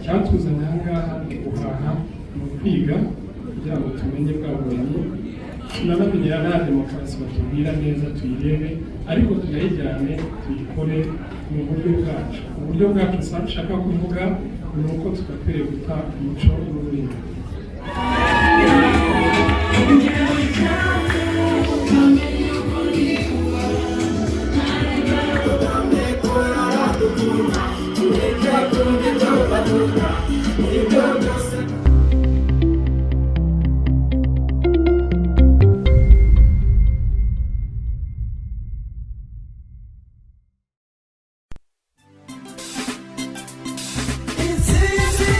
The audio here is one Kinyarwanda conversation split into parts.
cyatuzanye aha ngaha ni guhaha ni ukwiga kugira ngo tumenye bwa bumenyi tunanamenyera nta demokarasi batubwira neza tuyirebe ariko tunayijyane tuyikore mu buryo bwacu. Uburyo bwacu nshaka kuvuga ni uko tudakwiriye guta umuco n'ururimi. It's easy,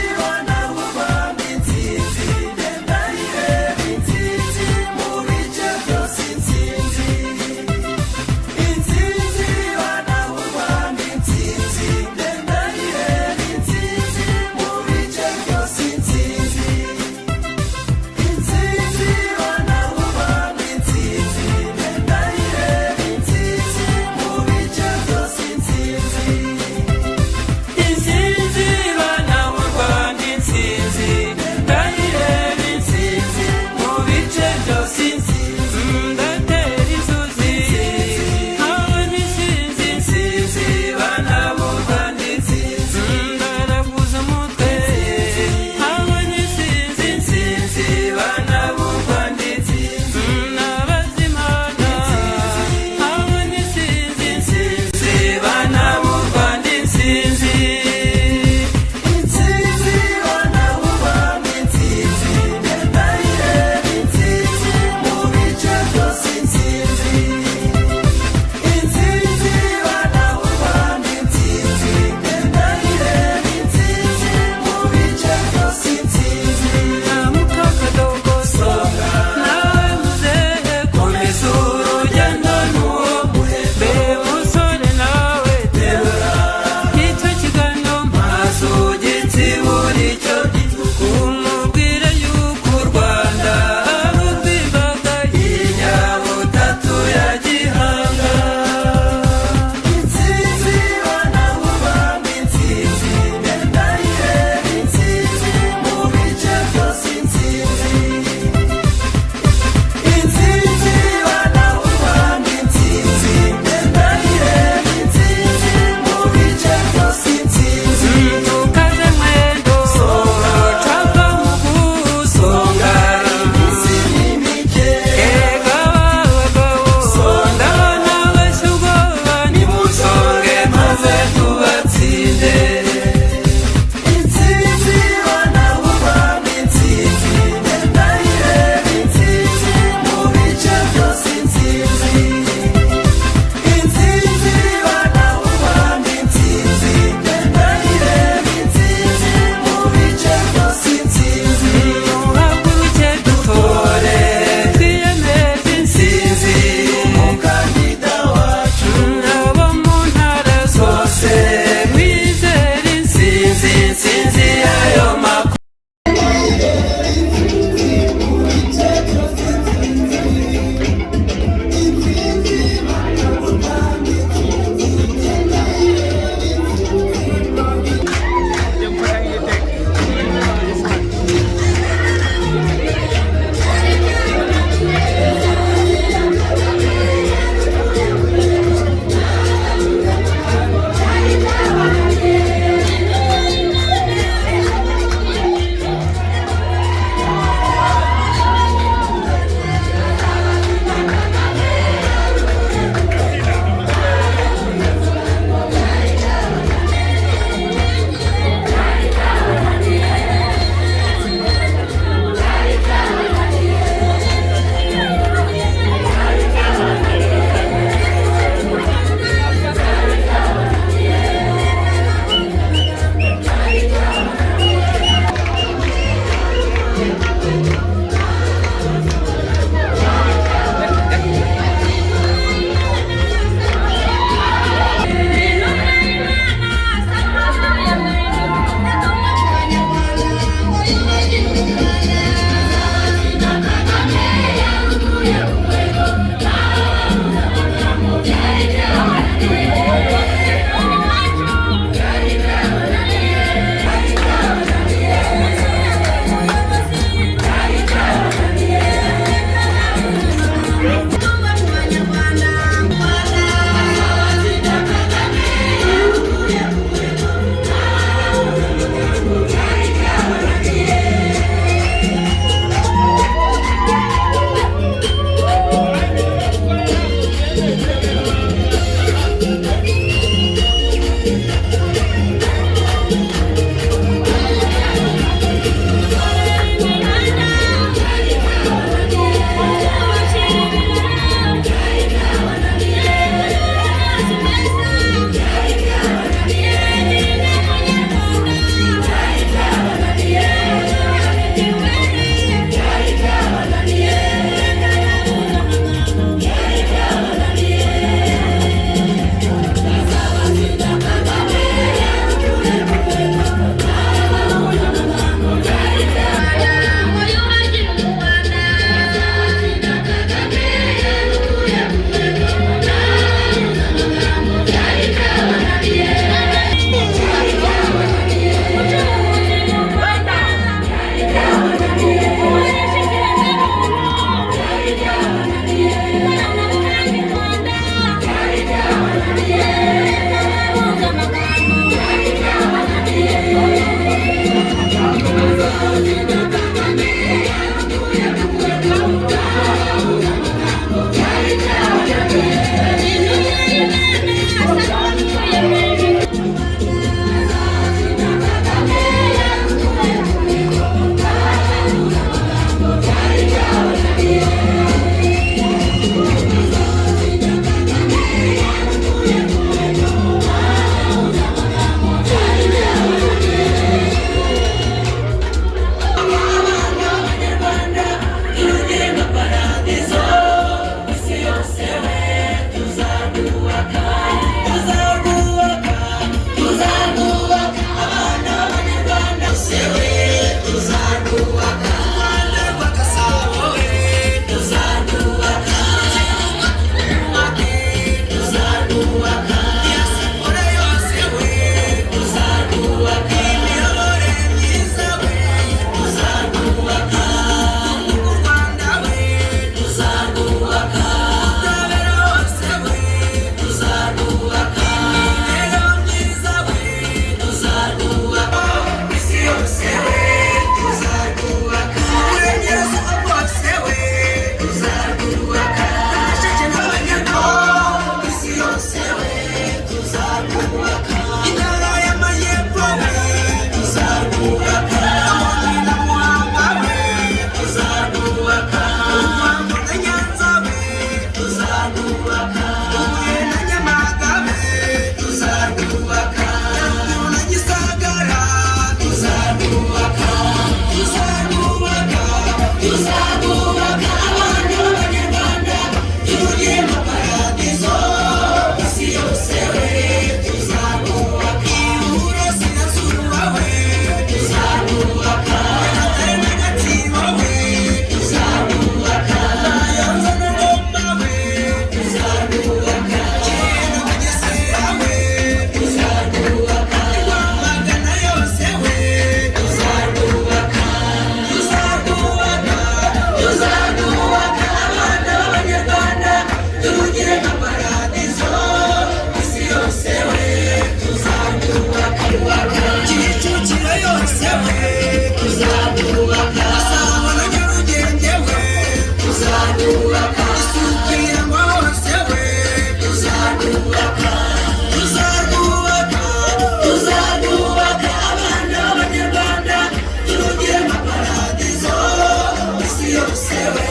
yose we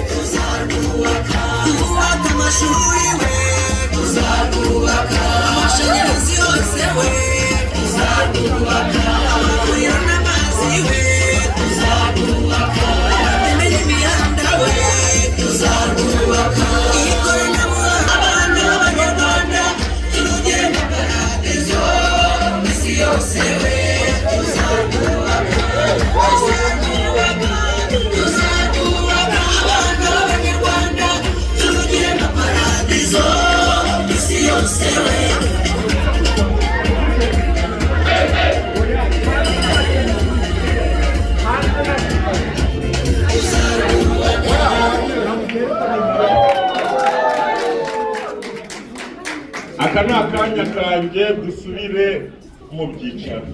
tuzarwubaka, twubaka amashuri we tuzarwubaka, amashanyarazi yose we tuzarwubaka, amavuriro n'amazi we tuzarwubaka, amateme n'imihanda we tuzarwubaka, ikoranabuhanga abana b'abanyarwanda turugire mu paradizo, isi yose we tuzarwubaka, tuzarwubaka abana b'abanyarwanda turugire mu paradizo, isi yose we. Aka ni akanya kanjye dusubire mu byicaro.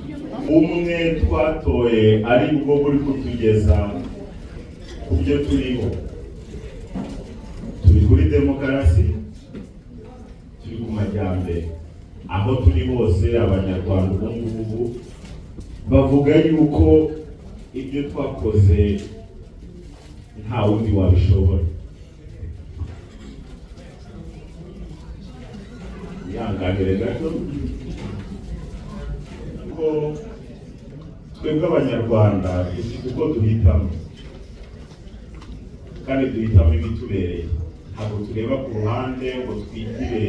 Umwe twatoye ari bwo buri kutugeza ku byo turiho. Turi kuri demokarasi, turi ku majyambere. Aho turi hose abanyarwanda ubu ngubu bavuga yuko ibyo twakoze nta wundi wabishobora. Yanganire gato ko twebwe abanyarwanda dufite uko duhitamo kandi duhitamo ibitubereye, ntabwo tureba ku ruhande ngo twigire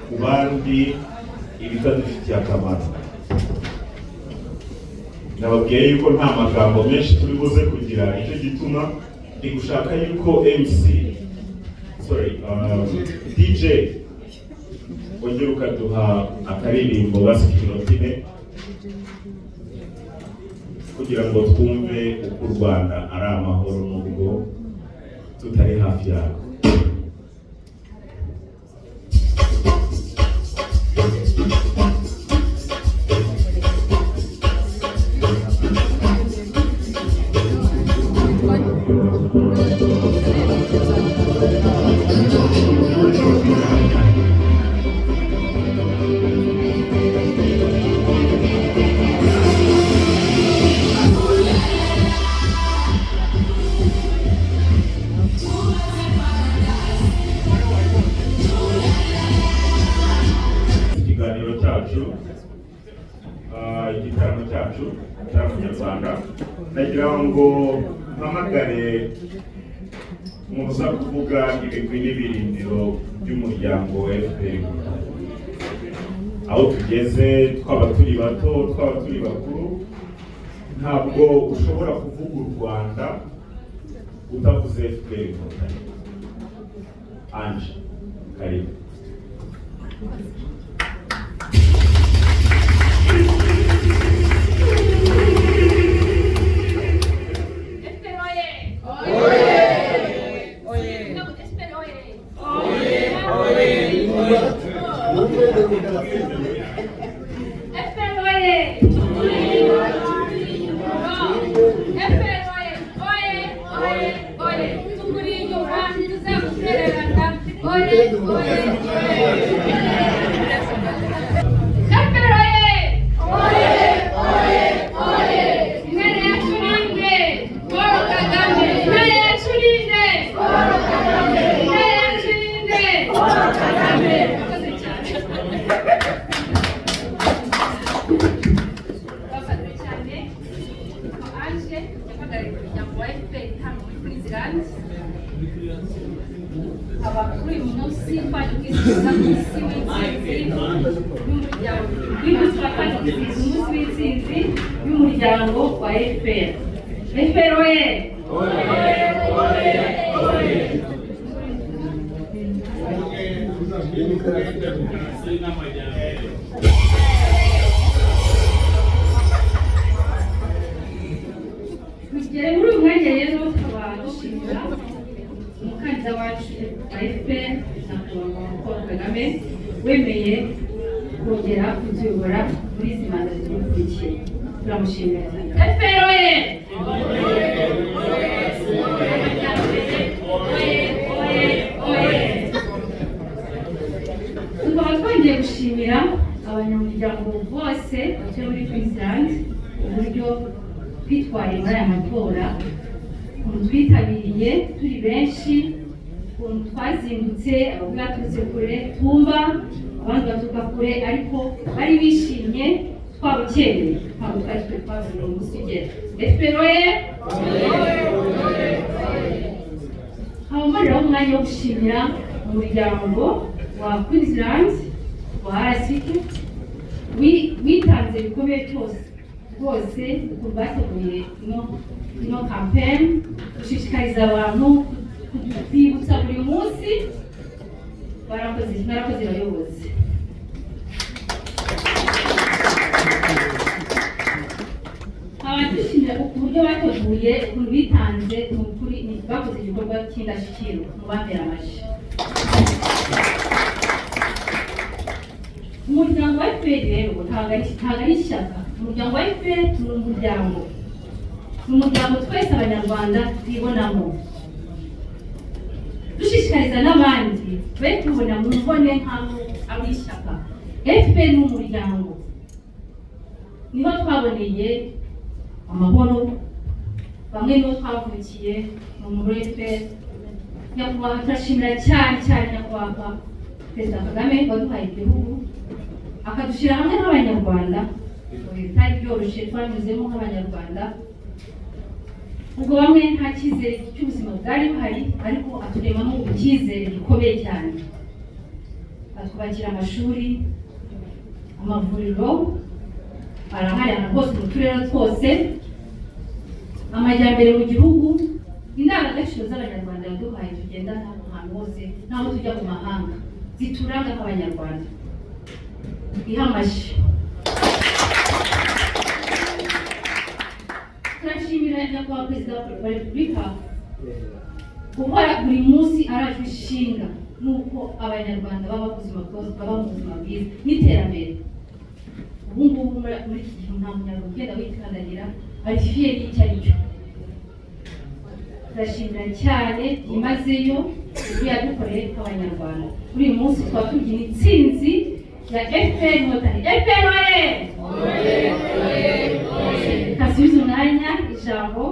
ku bandi ibitadufitiye akamaro. Nababwiye yuko nta magambo menshi turi buze kugira, nicyo gituma ndi gushaka yuko DJ wongera ukaduha akaririmbo basi k'inotine kugira ngo twumve uko u Rwanda ari amahoro n'ubwo tutari hafi yarwo. Igitaramo cyacu cy'abanyarwanda nagira ngo mpamagare muza kuvuga ibigwi n'ibirindiro by'umuryango wa FPR. Aho tugeze, twaba turi bato twaba turi bakuru, ntabwo ushobora kuvuga u Rwanda utavuze FPR. Anje karibu. Abakuru munsi kwaje kwizihiza umunsi w'intsinzi y'umuryango wa FPR. FPR oye! Kugera muri uyu mwanya rero tukaba dushimira umukandida wacu wa FPR nyakubahwa Paul Kagame wemeye kongera kutuyobora muri izi manda zikurikiye. Turamushimira cyane. FPR oye! Tukaba twongeye gushimira abanyamuryango bose batuye muri Queensland uburyo twitwaye muri aya matora ukuntu twitabiriye turi benshi, ukuntu twazindutse, abamwe baturutse kure twumva, abandi baturuka kure, ariko bari bishimye twabukereye, ntabwo twari twe twabonye umunsi ugera. FPR oye! Habamariraho umwanya wo gushimira umuryango wa Queensland wa RCK witanze bikomeye cyose rwose ukuntu bateguye ino campaign, gushishikariza abantu kwibutsa buri munsi. Barakoze abayobozi. Abadushinja uburyo bateguye, ukuntu bitanze, mu kuri bakoze igikorwa cy'indashyikirwa, mu bambera amashyi. Umuryango wa FPR rero ntabwo ari ishyaka. Umuryango wa FPR ni umuryango. Ni umuryango twese abanyarwanda twibonamo. Dushishikariza n'abandi be tubona mu mbone nk'aho ari ishyaka. FPR ni umuryango. Niho twaboneye amahoro, bamwe niho twavukiye muri FPR. Nyakubahwa turashimira cyane nyakubahwa Perezida Kagame waduhaye igihugu akadushyira hamwe nk'abanyarwanda. Bitari byoroshye, twanyuzemo nk'abanyarwanda. Ubwo bamwe nta cyizere cy'ubuzima bwari buhari, ariko aturemamo icyizere gikomeye cyane. Atwubakira amashuri, amavuriro arahari ahantu hose mu turere twose, amajyambere mu gihugu, indangagaciro z'abanyarwanda yaduhaye tugendana ahantu hose, n'aho tujya mu mahanga zituranga nk'abanyarwanda. Ihe amashyi. Turashimira nyakubahwa Perezida wa Repubulika guhora buri munsi araje ishinga nuko abanyarwanda baba mu buzima bwiza n'iterambere. Ubu ngubu muri iki gihe nta munyarwanda ugenda wikandagira ari fier y'icyo ari cyo. Turashimira cyane byimazeyo ibyo yadukoreye nk'abanyarwanda. Kuri uyu munsi twaba tugira intsinzi ya FPR Inkotanyi. FPR oye! Kasubiza umwanya ijambo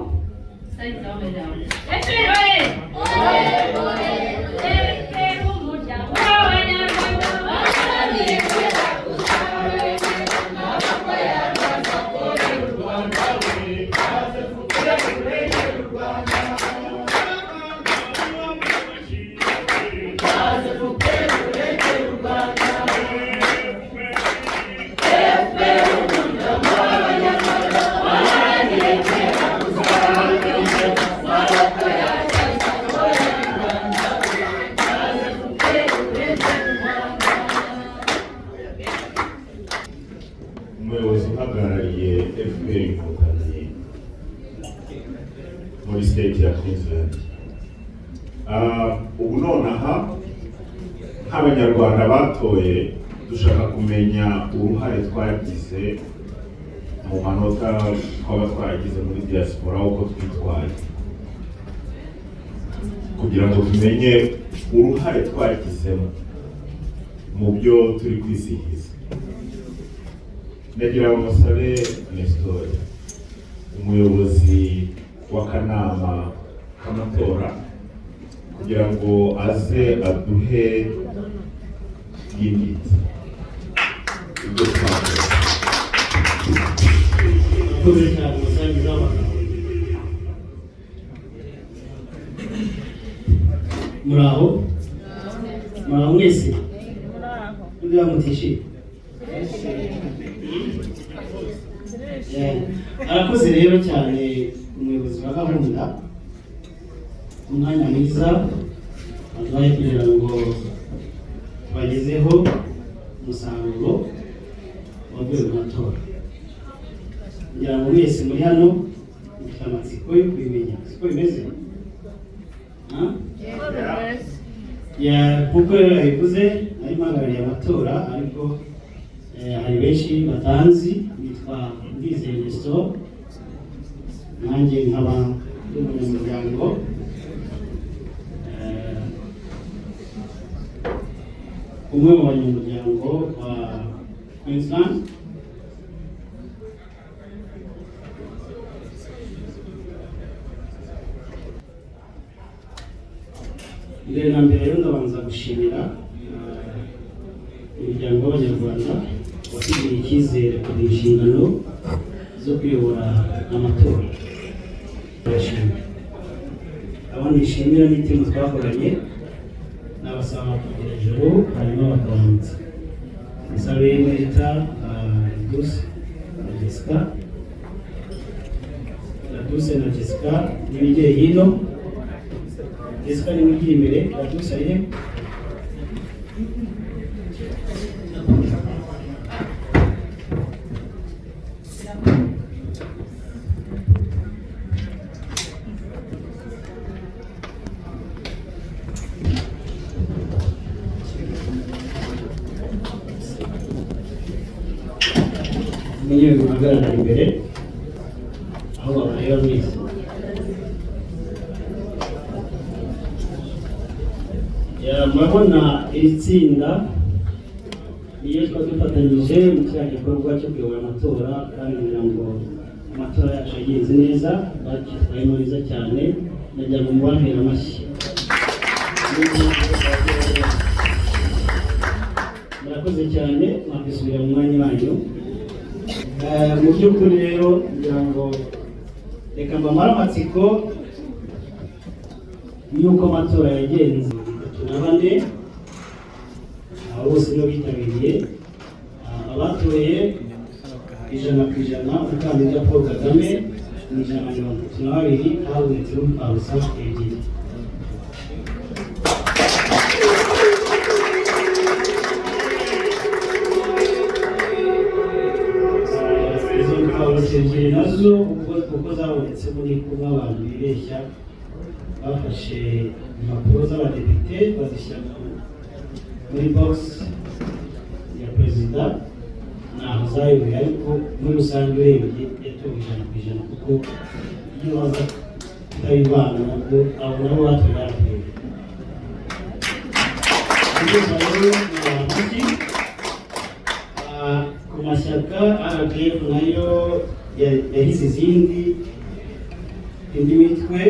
sangiza w'amajambo. FPR oye! FPR umuryango w'abanyarwanda baharanire umuyobozi uhagarariye FPR Inkotanyi muri state ya Queensland. Ubu nonaha nk'abanyarwanda batoye dushaka kumenya uruhare twagize mu manota twaba twaragize muri diaspora, uko twitwaye, kugira ngo tumenye uruhare twagizemo mu byo turi kwizihiza. Ndagira ngo musabe Nestor, umuyobozi w'akanama k'amatora, kugira ngo aze aduhe byimbitse ibyo twakoze. Murakoze cyane musangiza abantu. Muraho mwese kugira mutishime. Arakoze rero cyane umuyobozi wa gahunda, umwanya mwiza aduhaye kugira ngo tubagezeho umusaruro wavuye mu matora. Kugira ngo mwese muri hano mufite amatsiko yo kubimenya siko bimeze. Kuko rero yabivuze ari mpagarariye amatora, ariko hari benshi batanzi. Nitwa Ndizeye Nestor, nanjye nkaba umunyamuryango umwe mu banyamuryango wa Queensland. mbere na mbere rero ndabanza gushimira imiryango y'abanyarwanda watugiriye icyizere ku nshingano zo kuyobora amatora. Ndabashimira. Abo nishimira n'itemu twakoranye n'abasaba kugira ijoro hanyuma bakabanza. Nsabe Leta Duse na Jessica n'ibigeye hino. Jessica ni wigiye imbere, Duse ari he? Niyo guhagarara imbere aho babareba mwese. Murabona iri tsinda niyo twari dufatanyije mu kiriya gikorwa cyo kuyobora amatora, kandi kugira ngo amatora yacu yagenze neza, bakitwayemo neza cyane. Ndagira ngo mubahere amashyi. Murakoze cyane, mwakwisubira mu mwanya wanyu. Mu by'ukuri rero kugira ngo reka mbamare amatsiko y'uko amatora yagenze. Tunabane abo bose nibo bitabiriye, abatoye 100% umukandida Paul Kagame ni 132, habonetse n'umupfabusa ebyiri. Izo mpfabusa ebyiri nazo uko zabonetse muri kumwe abantu bibeshya, bafashe impapuro z'abadepite bazishyira muri box ya perezida, ntaho zayoboye, ariko muri rusange urebye yatowe 100%, kuko iyo baza kutabivanga nabwo abo nabo batoye yaratoye. Kugeza rero ni abantu ku mashyaka RPF nayo yahize indi mitwe.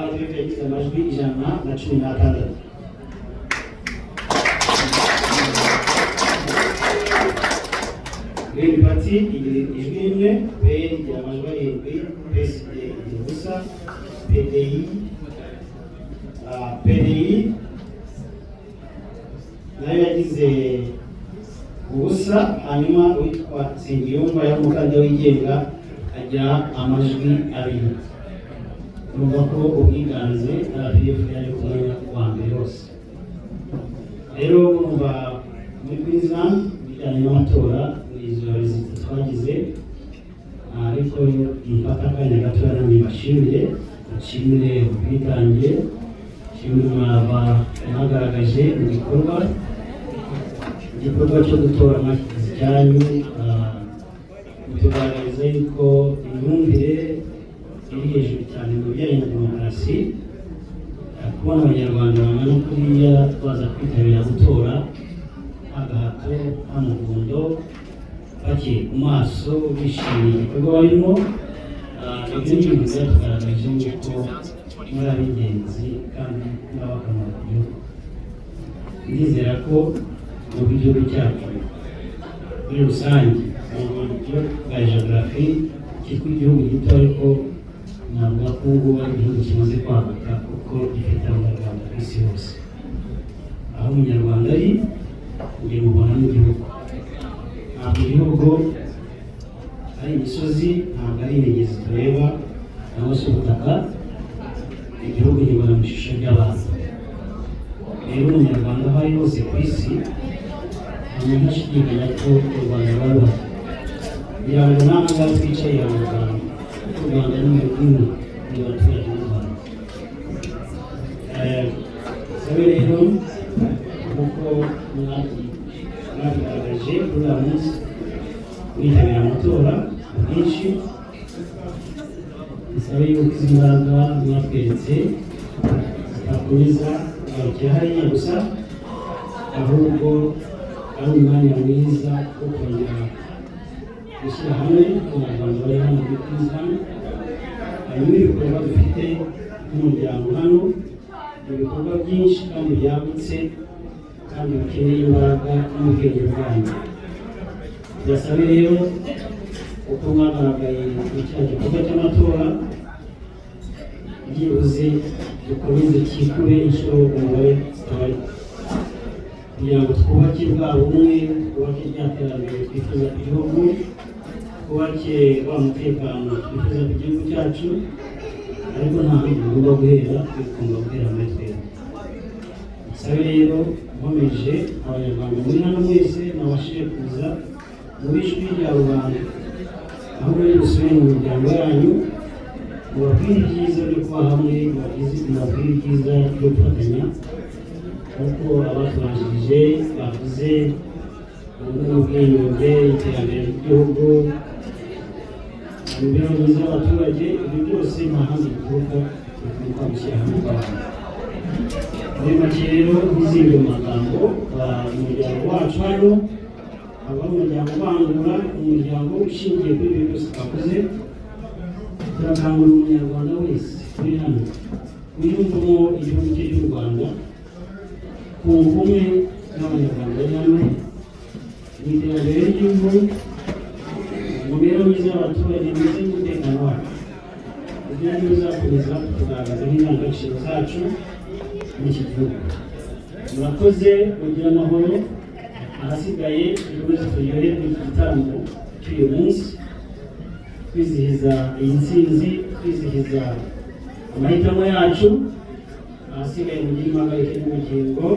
RPF yagize amajwi 116. Green Party igira ijwi rimwe, PL igira amajwi 7, PSD igira ubusa, PDI nayo yagize ubusa. Hanyuma uwitwa Nsengiyumva yari umukandida wigenga agira amajwi 2. Urumva ko ubwiganze RPF yari ku mwanya wa mbere hose. Rero urumva muri Queensland bijyanye n'amatora izo rezita twagize, ariko mfata akanya gatoya namwe bashimire, nshimire ubwitange, nshimire mwagaragaje mu gikorwa cyo gutora amashyikizi cyanyu, tugaragariza yuko imyumvire iri hejuru cyane mu bijyanye na demokarasi. Kubona abanyarwanda bangana kuriya baza kwitabira gutora agahato nta muvundo, bakeye ku maso bishimiye igikorwa barimo, ibyo ni ibintu byatugaragaje yuko muri ari ingenzi kandi muri akamaro ku gihugu. Ndizera ko mu gihugu cyacu muri rusange mu buryo bwa geography cyitwa igihugu gito, ariko navuga ko ubu ari igihugu kimaze kwaguka kuko gifite abanyarwanda ku isi hose. Aho umunyarwanda ari ugiye mubona n'igihugu. Ntabwo igihugu ari imisozi, ntabwo ari imigezi tureba cyangwa se ubutaka. Igihugu gihora mu ishusho ry'abantu. Rero umunyarwanda aho ari hose ku isi, umuntu ashidikanya ko u Rwanda rwabaho. Kugira ngo namwe ngaho twicaye abanyarwanda, u Rwanda ni umwe mu baturage b'u Rwanda. Sabe rero kuko mwabigaragaje kuri uyu munsi mwitabira amatora bwinshi, bisabe yuko izi mbaraga mwatweretse zitakomeza kugarukira hariya gusa, ahubwo ari umwanya mwiza wo kongera gushyira hamwe abanyarwanda bari hano muri Queensland. Hanyuma ibikorwa dufite nk'umuryango hano ibikorwa byinshi kandi byagutse kandi bikeneye imbaraga n'ubwenge bwanyu. Birasabe rero uko mwagaragaye mu cya gikorwa cy'amatora, byibuze dukomeze cyikube inshuro umubare zitari, kugira ngo twubake bwa bumwe, twubake rya terambere twifuza ku gihugu, twubake wa mutekano twifuza ku gihugu cyacu, ariko nta hantu tugomba guhera, tugomba guhera muri twebwe. Sabe rero nkomeje abanyarwanda muri hano mwese nabashije kuza muri ijwi rya rubanda, aho muri gusubira mu miryango yanyu, mubabwire ibyiza byo kuba hamwe, mubabwire ibyiza byo gufatanya, nk'uko abatubanjirije bavuze ubumwe n'ubwiyunge, iterambere ry'igihugu, imibereho myiza y'abaturage. Ibi byose nta handi bituruka, bituruka gushyira hamwe kw'abantu. Muri make rero n'izindi magambo, umuryango wacu hano aba ari umuryango ubangura, umuryango ushingiye kuri ibi byose twakoze. Turakangurira umunyarwanda wese uri hano wiyumvamo igihugu cye cy'u Rwanda, kunga ubumwe n'abanyarwanda bari hano mu iterambere ry'igihugu, mu mibereho myiza y'abaturage ndetse n'umutekano wacu. Ibyo ni byo bizakomeza kugaragaza nk'indangagaciro zacu muri iki gihugu. Murakoze, mugire amahoro. Ahasigaye dukomeze turyoherwe iki gitaramo cy'uyu munsi, twizihiza iyi ntsinzi, twizihiza amahitamo yacu. Ahasigaye mugire impagarike n'ubugingo,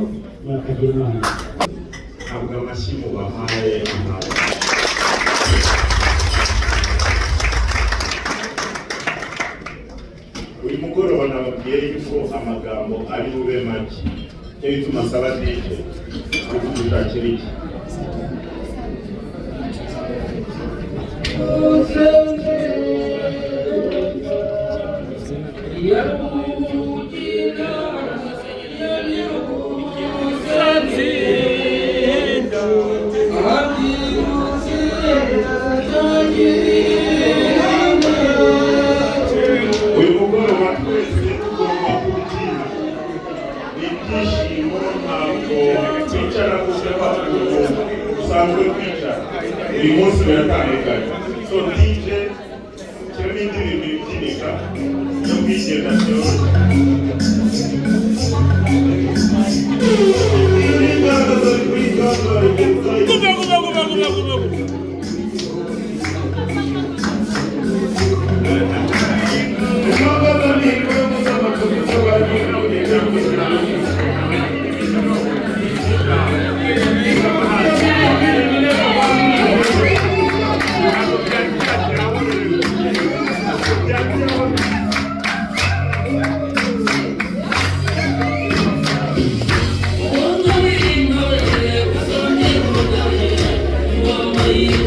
murakagira Imana. Ntabwo amashyi mubahaye ntabwo. Uyu mugoroba nababwiye yuko amagambo ari bube make, cyo bituma asaba DJ kudushakira iki. Uyu mugoroba twese tugomba kubyina, ni ibyishimo, ntabwo twicara gusa usanzwe kwicara. Uyu munsi biratandukanye. So DJ kirimo indirimbo ibyinika no kwigenda byoroshye. Thank you.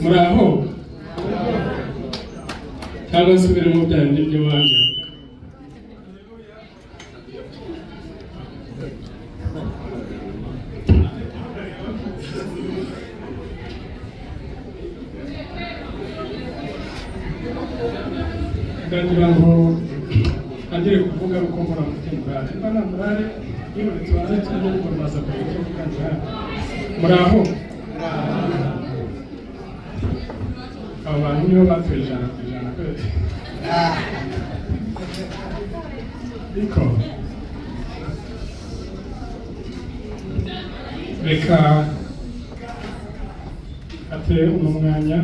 Muraho cyangwa se biri mu byandi by'abandi ndagira ngo agire kuvuga uko nkora mutemba ariko namurare iyo tubaze cyane kumaza kuvuga muraho abantu nibo batuye ijana ku ijana kwezi ariko reka ate uno mwanya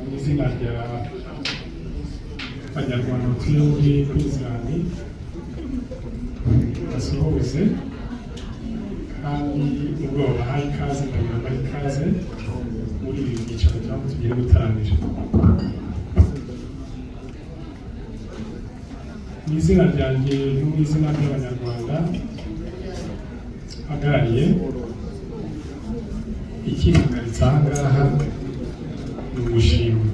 mu izina rya abanyarwanda batuye muri Queensland basuhuze kandi ubwo bahaye ikaze babaha ikaze muri ibi byiciro cyangwa tugiye gutaramira mu izina ryanjye no mu izina ry'abanyarwanda hagarariye ikimpagaritse aha ngaha ni ugushima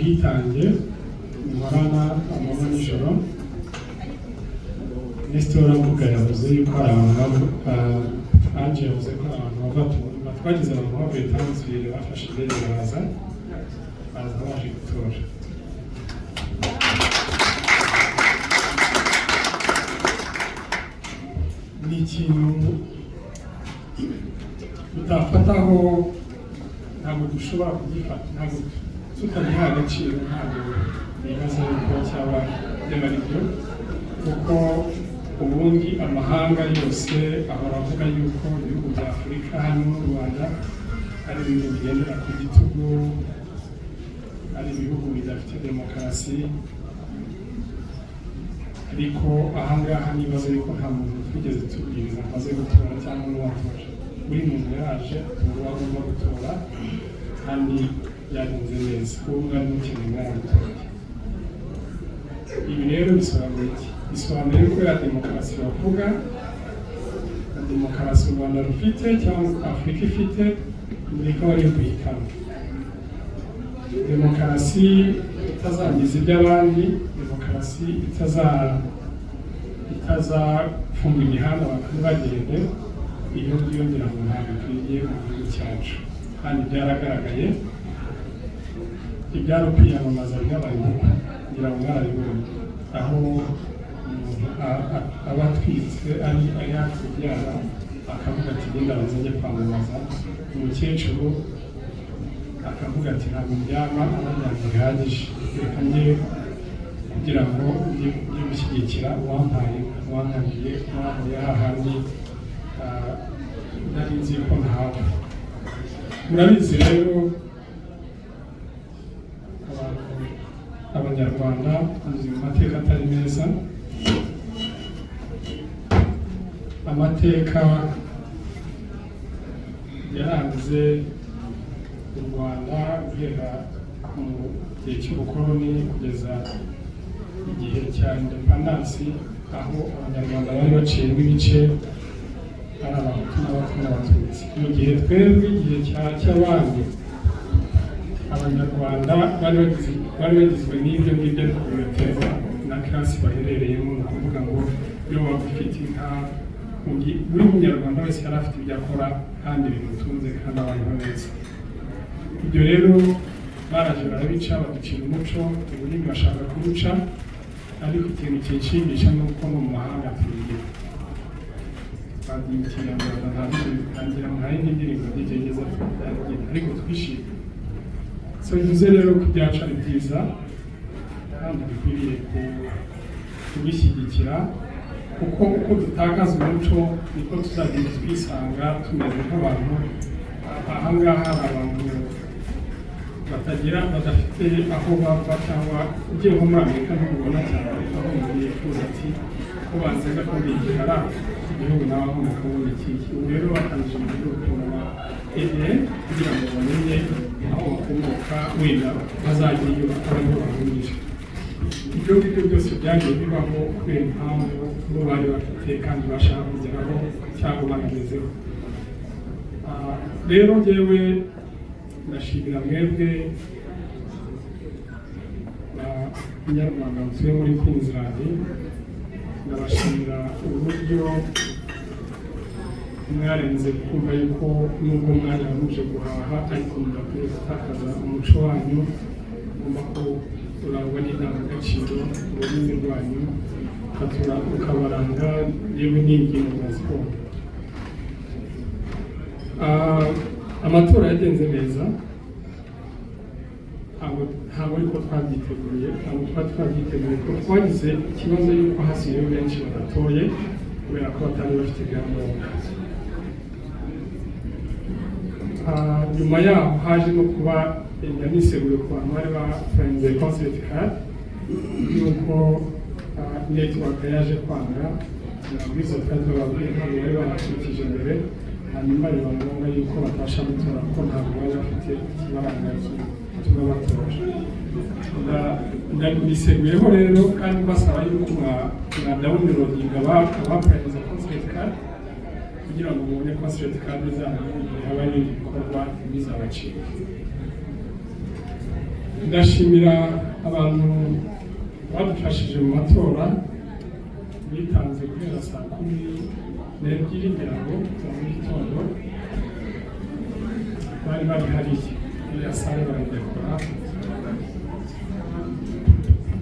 ubwitange muhorana amanywa n'ijoro. Nestor avuga yavuze yuko hari abantu Ange yavuze ko abantu twagize abantu bavuye Tanzania bafashe indege baza baje gutora. Ni ikintu tutafataho, ntabwo dushobora kugifata, ntabwo tutagiha agaciro, ntabwo nibaza yuko cyaba byaba ari byo, kuko ubundi amahanga yose ahora avuga yuko ibihugu bya Afurika harimo n'u Rwanda ari ibintu bigendera ku gitugu, ari ibihugu bidafite demokarasi. Ariko ahangaha nibaza yuko nta muntu twigeze tubwiriza amaze gutora cyangwa n'uwatoje. Buri muntu yaje atora agomba gutora kandi yagenze neza, uwo mwari mukeneye mwaramutoye. Ibi rero bisobanuye iki? Bisobanuye ko ya demokarasi bavuga, na demokarasi u Rwanda rufite cyangwa Afurika ifite, mureka bari guhitamo demokarasi itazangiza iby'abandi, demokarasi itazafunga imihanda abantu ntibagende. Iyo byongera ngo ntabwo bikwiriye mu gihugu cyacu, kandi byaragaragaye. Ibyari ukwiyamamaza byabaye ubukwe, ngira ngo mwarabibonye, aho umuntu aba atwitse ari yakubyara akavuga ati genda bazajya kwamamaza, umukecuru akavuga ati ntabwo byaba abajyanye bihagije, reka njye kugira ngo njye gushyigikira uwampaniye uwamuye hahandi nari nzi ko ntawe. Murabizi rero abanyarwanda tuzi mu mateka atari meza, amateka yaranze u Rwanda guhera mu gihe cy'ubukoloni kugeza igihe cya independansi, aho abanyarwanda bari baciyemo ibice, ari abahutu n'abatutsi. Mu gihe twebwe igihe cy'abami, abanyarwanda bari bagizwe n'ibyo ngibyo, ariko bigaterwa na klasi baherereyemo. Ni ukuvuga ngo iyo waba ufite inka, buri munyarwanda wese yari afite ibyo akora kandi bimutunze kandi abayeho neza. Ibyo rero baraje barabica, baducira umuco, ubundi bashaka kuwuca, ariko ikintu kinshimisha ni uko mu mahanga tubigira. Bagiye mu Kinyarwanda ntangira mu yindi ndirimbo ntigeze tubyagenda, ariko twishimye. So bivuze rero ko ibyacu ari byiza kandi bikwiriye kubishyigikira, kuko uko dutakaza umuco niko tuzagenda twisanga tumeze nk'abantu. Ahangaha hari abantu badafite aho bava, cyangwa ugiye nko muri Amerika ntubibona cyane, aho umuntu yifuza ati ko bansega ko bigihara igihugu nawe aho mukabona iki. Ubu rero batangiye mu gihugu kugira ngo bamenye aho bakomoka, wenda bazajyayo bakabona bahurije. Ibyo ngibyo byose byagiye bibaho kubera impamvu bo bari bafite kandi bashaka kugeraho cyangwa banagezeho. Rero njyewe ndashimira mwebwe Abanyarwanda mutuye muri Queensland, ndabashimira uburyo mwarenze kumva yuko nubwo mwanya muje guhaha ariko mudakwiye gutakaza umuco wanyu, mugomba ko urangwa n'indangagaciro, ururimi rwanyu ukabaranga, yewe n'ingingo za siporo. Amatora yagenze neza, ntabwo ariko twabyiteguye, kuko twagize ikibazo y'uko hasigaye benshi badatoye kubera ko batari bafite ibyangombwa. Nyuma yaho haje no kuba yaniseguye ku bantu bari bafunze consulate card y'uko network yaje kwanga, nabwiza twari bababwiye ntabwo bari banakurikije mbere, hanyuma biba ngombwa yuko batabasha gutora kuko ntabwo bari bafite ikibaranga gituma batora. Ndabiseguyeho rero kandi basaba yuko mwadawunirodinga abafunze consulate card kugira ngo mubone consulate card zabo igihe haba hari ibikorwa bizabacika. ndashimira abantu badufashije mu matora bitanze guhera saa 12 ngira ngo za mu gitondo bari hariya muri ya sare baragekora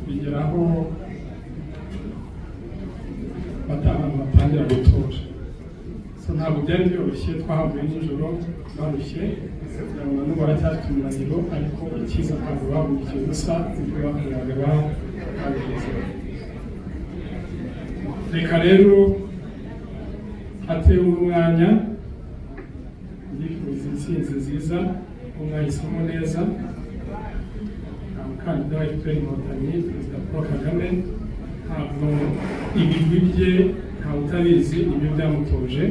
bigeraho batangira gutora. Ntabwo byari byoroshye, twahavuye nijoro barushye n'ubu baracyafite umunaniro, ariko icyiza ntabwo bahungikiye ubusa, ibyo bakoraga babigezeho. Reka rero hatewe umwanya ndifuza intsinzi nziza, umwahisemo neza, umukandida wa FPR Inkotanyi Perezida Paul Kagame. Ntabwo ibigwi bye ntawe utabizi, nibyo byamutoje.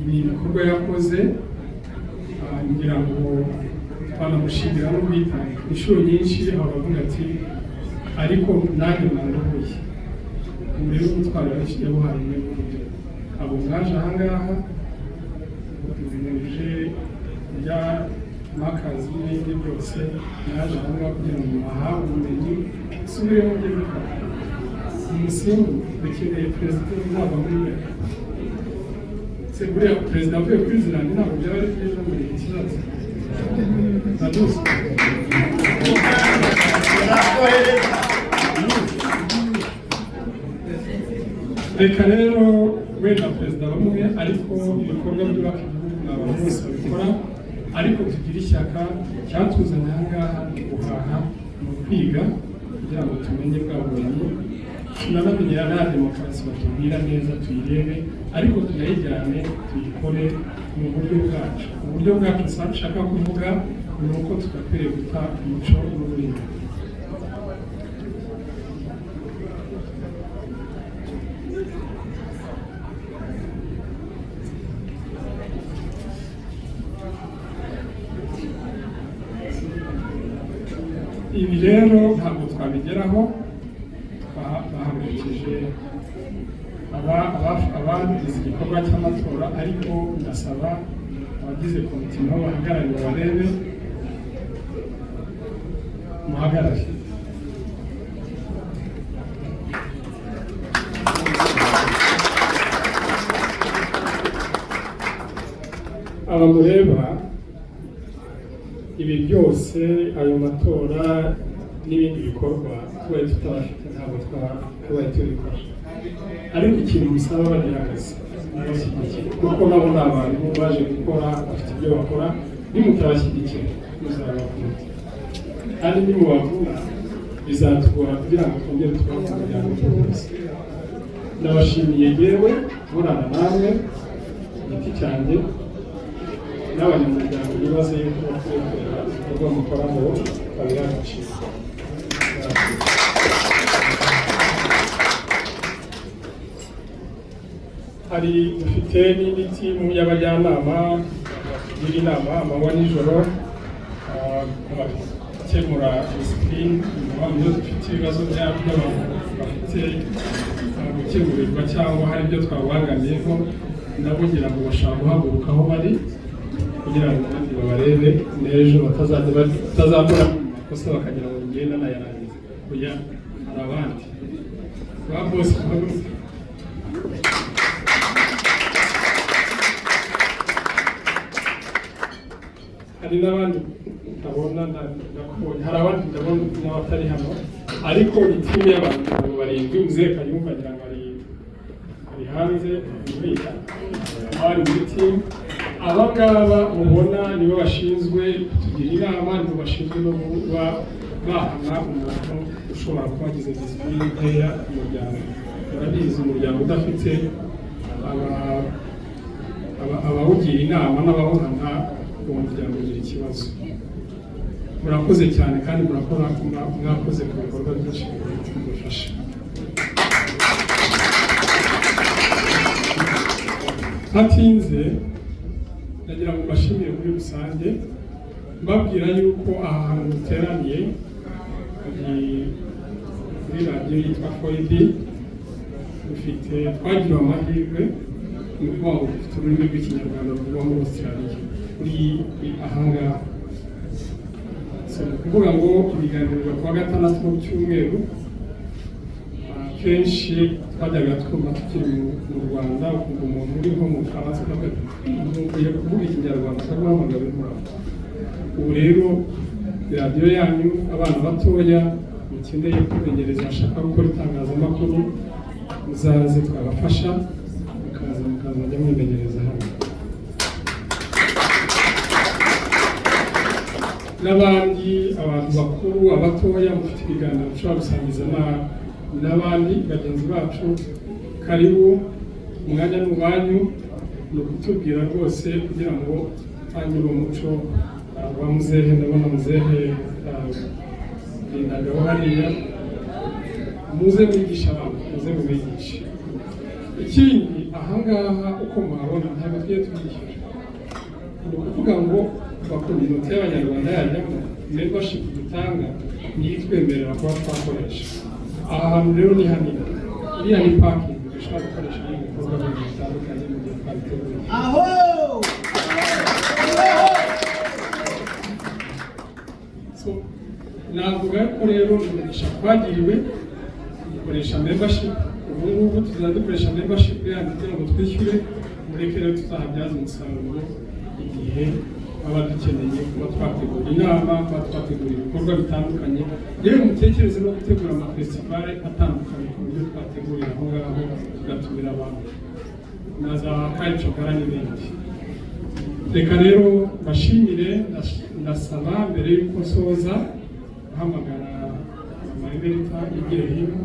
Ni ibikorwa yakoze, ngira ngo twanamushimira n'ubwitange. Inshuro nyinshi abavuga ati ariko nanjye mwanduhuye, mbere yo gutwara yabuhaye n'uburyo abo mwaje ahangaha muje bya makazi n'ibindi byose, naje ahangaha kugira ngo muhawe ubumenyi subiremo ibyo bikora. Umusimbu dukeneye perezida uzava muri we. Buriya perezida avuye kuri Zilandi ntabwo byaba ari byiza muri iki kibazo. Naduze reka rero wenda perezida bamwe, ariko ibikorwa byubaka igihugu ni abantu bose babikora, ariko tugira ishyaka. Cyatuzanye aha ngaha ni guhaha, ni ukwiga kugira ngo tumenye bwa bumenyi, tunanamenyera na demokarasi batubwira neza tuyirebe, ariko tunayijyane tuyikore mu buryo bwacu. Uburyo bwacu nshaka kuvuga ni uko tudakwiriye guta umuco n'ururimi. Ibi rero ntabwo twabigeraho bahagurukije abagize igikorwa cy'amatora, ariko ndasaba abagize komite nabo bahagarariye barebe, muhagarare. Aba mureba ibi byose, ayo matora n'ibindi bikorwa tubaye tutabafite ntabwo twabaye tubikora, ariko ikintu musaba bagihagaze mubashyigikira, kuko nabo ni abantu baje gukora, bafite ibyo bakora. Nimutabashyigikira muzabakunda, kandi nimubavuna bizatugora kugira ngo twongere tubaho mu muryango wose. Ndabashimiye yewe murana namwe igiti cyanjye n'abanyamuryango bibaze yuko bakwiye kureba ibikorwa mukora ngo babihe agaciro. Dufite n'indi timu y'abajyanama biri inama amanywa n'ijoro, abakemura disipurine, iyo dufite ibibazo by'abantu bafite gukemurirwa cyangwa hari ibyo twabangamiyeho, nabo ngira ngo bashaka guhaguruka aho bari kugira ngo abandi babarebe n'ejo batazakora amakosa bakagira ngo ngenda nayarangiza. Kuya hari abandi ba bose bahaguruka. Hari n'abandi ndabona ndakubonye, hari abandi ndabona n'abatari hano, ariko itimu y'abantu barindwi muzeka yumva ngira ngo ari hanze ibika abari muri timu. Aba ngaba mubona nibo bashinzwe kutugira inama, nibo bashinzwe no kuba bahana umuntu ushobora kuba agize disipurine nkeya mu muryango. Murabizi umuryango udafite abawugira inama n'abawuhana, uwo muryango ugira ikibazo. Murakoze cyane kandi mwakoze ku bikorwa byinshi bidufasha. Hatinze ndagira ngo mbashimire muri rusange, mbabwira yuko aha hantu duteraniye kuri radiyo yitwa Foidi, twagiriwe amahirwe ni ukuvuga ngo dufite ururimi rw'ikinyarwanda ruvugwa muri Australia kuri ahangaha. kuvuga ngo ibiganiro kuwa gatandatu mu cyumweru kenshi twajyaga twumva tukiri mu Rwanda ukumva umuntu uri nko mu Faransa ugiye kuvuga ikinyarwanda akaguhamagara muri ubu rero radiyo yanyu abana batoya mukeneye kwimenyereza bashaka gukora itangazamakuru muzaze twabafasha mukazajya mwimenyereza hano n'abandi abantu bakuru abatoya mufite ibiganiro ushobora gusangiza n'abandi bagenzi bacu karibu umwanya n'uwanyu ni ukutubwira rwose kugira ngo tangire umuco wa muzehe ndabona muzehe ndagaho hariya muze mwigisha abantu muze mubigishe ikindi ahangaha uko muhabona ntabwo tugiye tubishyura ni ukuvuga ngo bakunda inoti y'abanyarwanda yajyamo membership dutanga niyo itwemerera kuba twakoresha aha hantu rero ni hanini iriya ni parking dushobora gukoresha ibikorwa bintu bitandukanye mu gihe twabiteguye navuga ko rero umugisha twagiriwe dukoresha membership ubu ngubu tuzajya dukoresha membership yanyu kugira ngo twishyure mureke rero tuzahabyaza umusaruro igihe baba dukeneye kuba twategura inama kuba twategura ibikorwa bitandukanye rero mutekereze no gutegura amafestivale atandukanye ku buryo twategurira aho ngaho tugatumira abantu na za kayicokara n'ibindi reka rero bashimire ndasaba mbere y'uko nsoza guhamagara Margarita igiye hino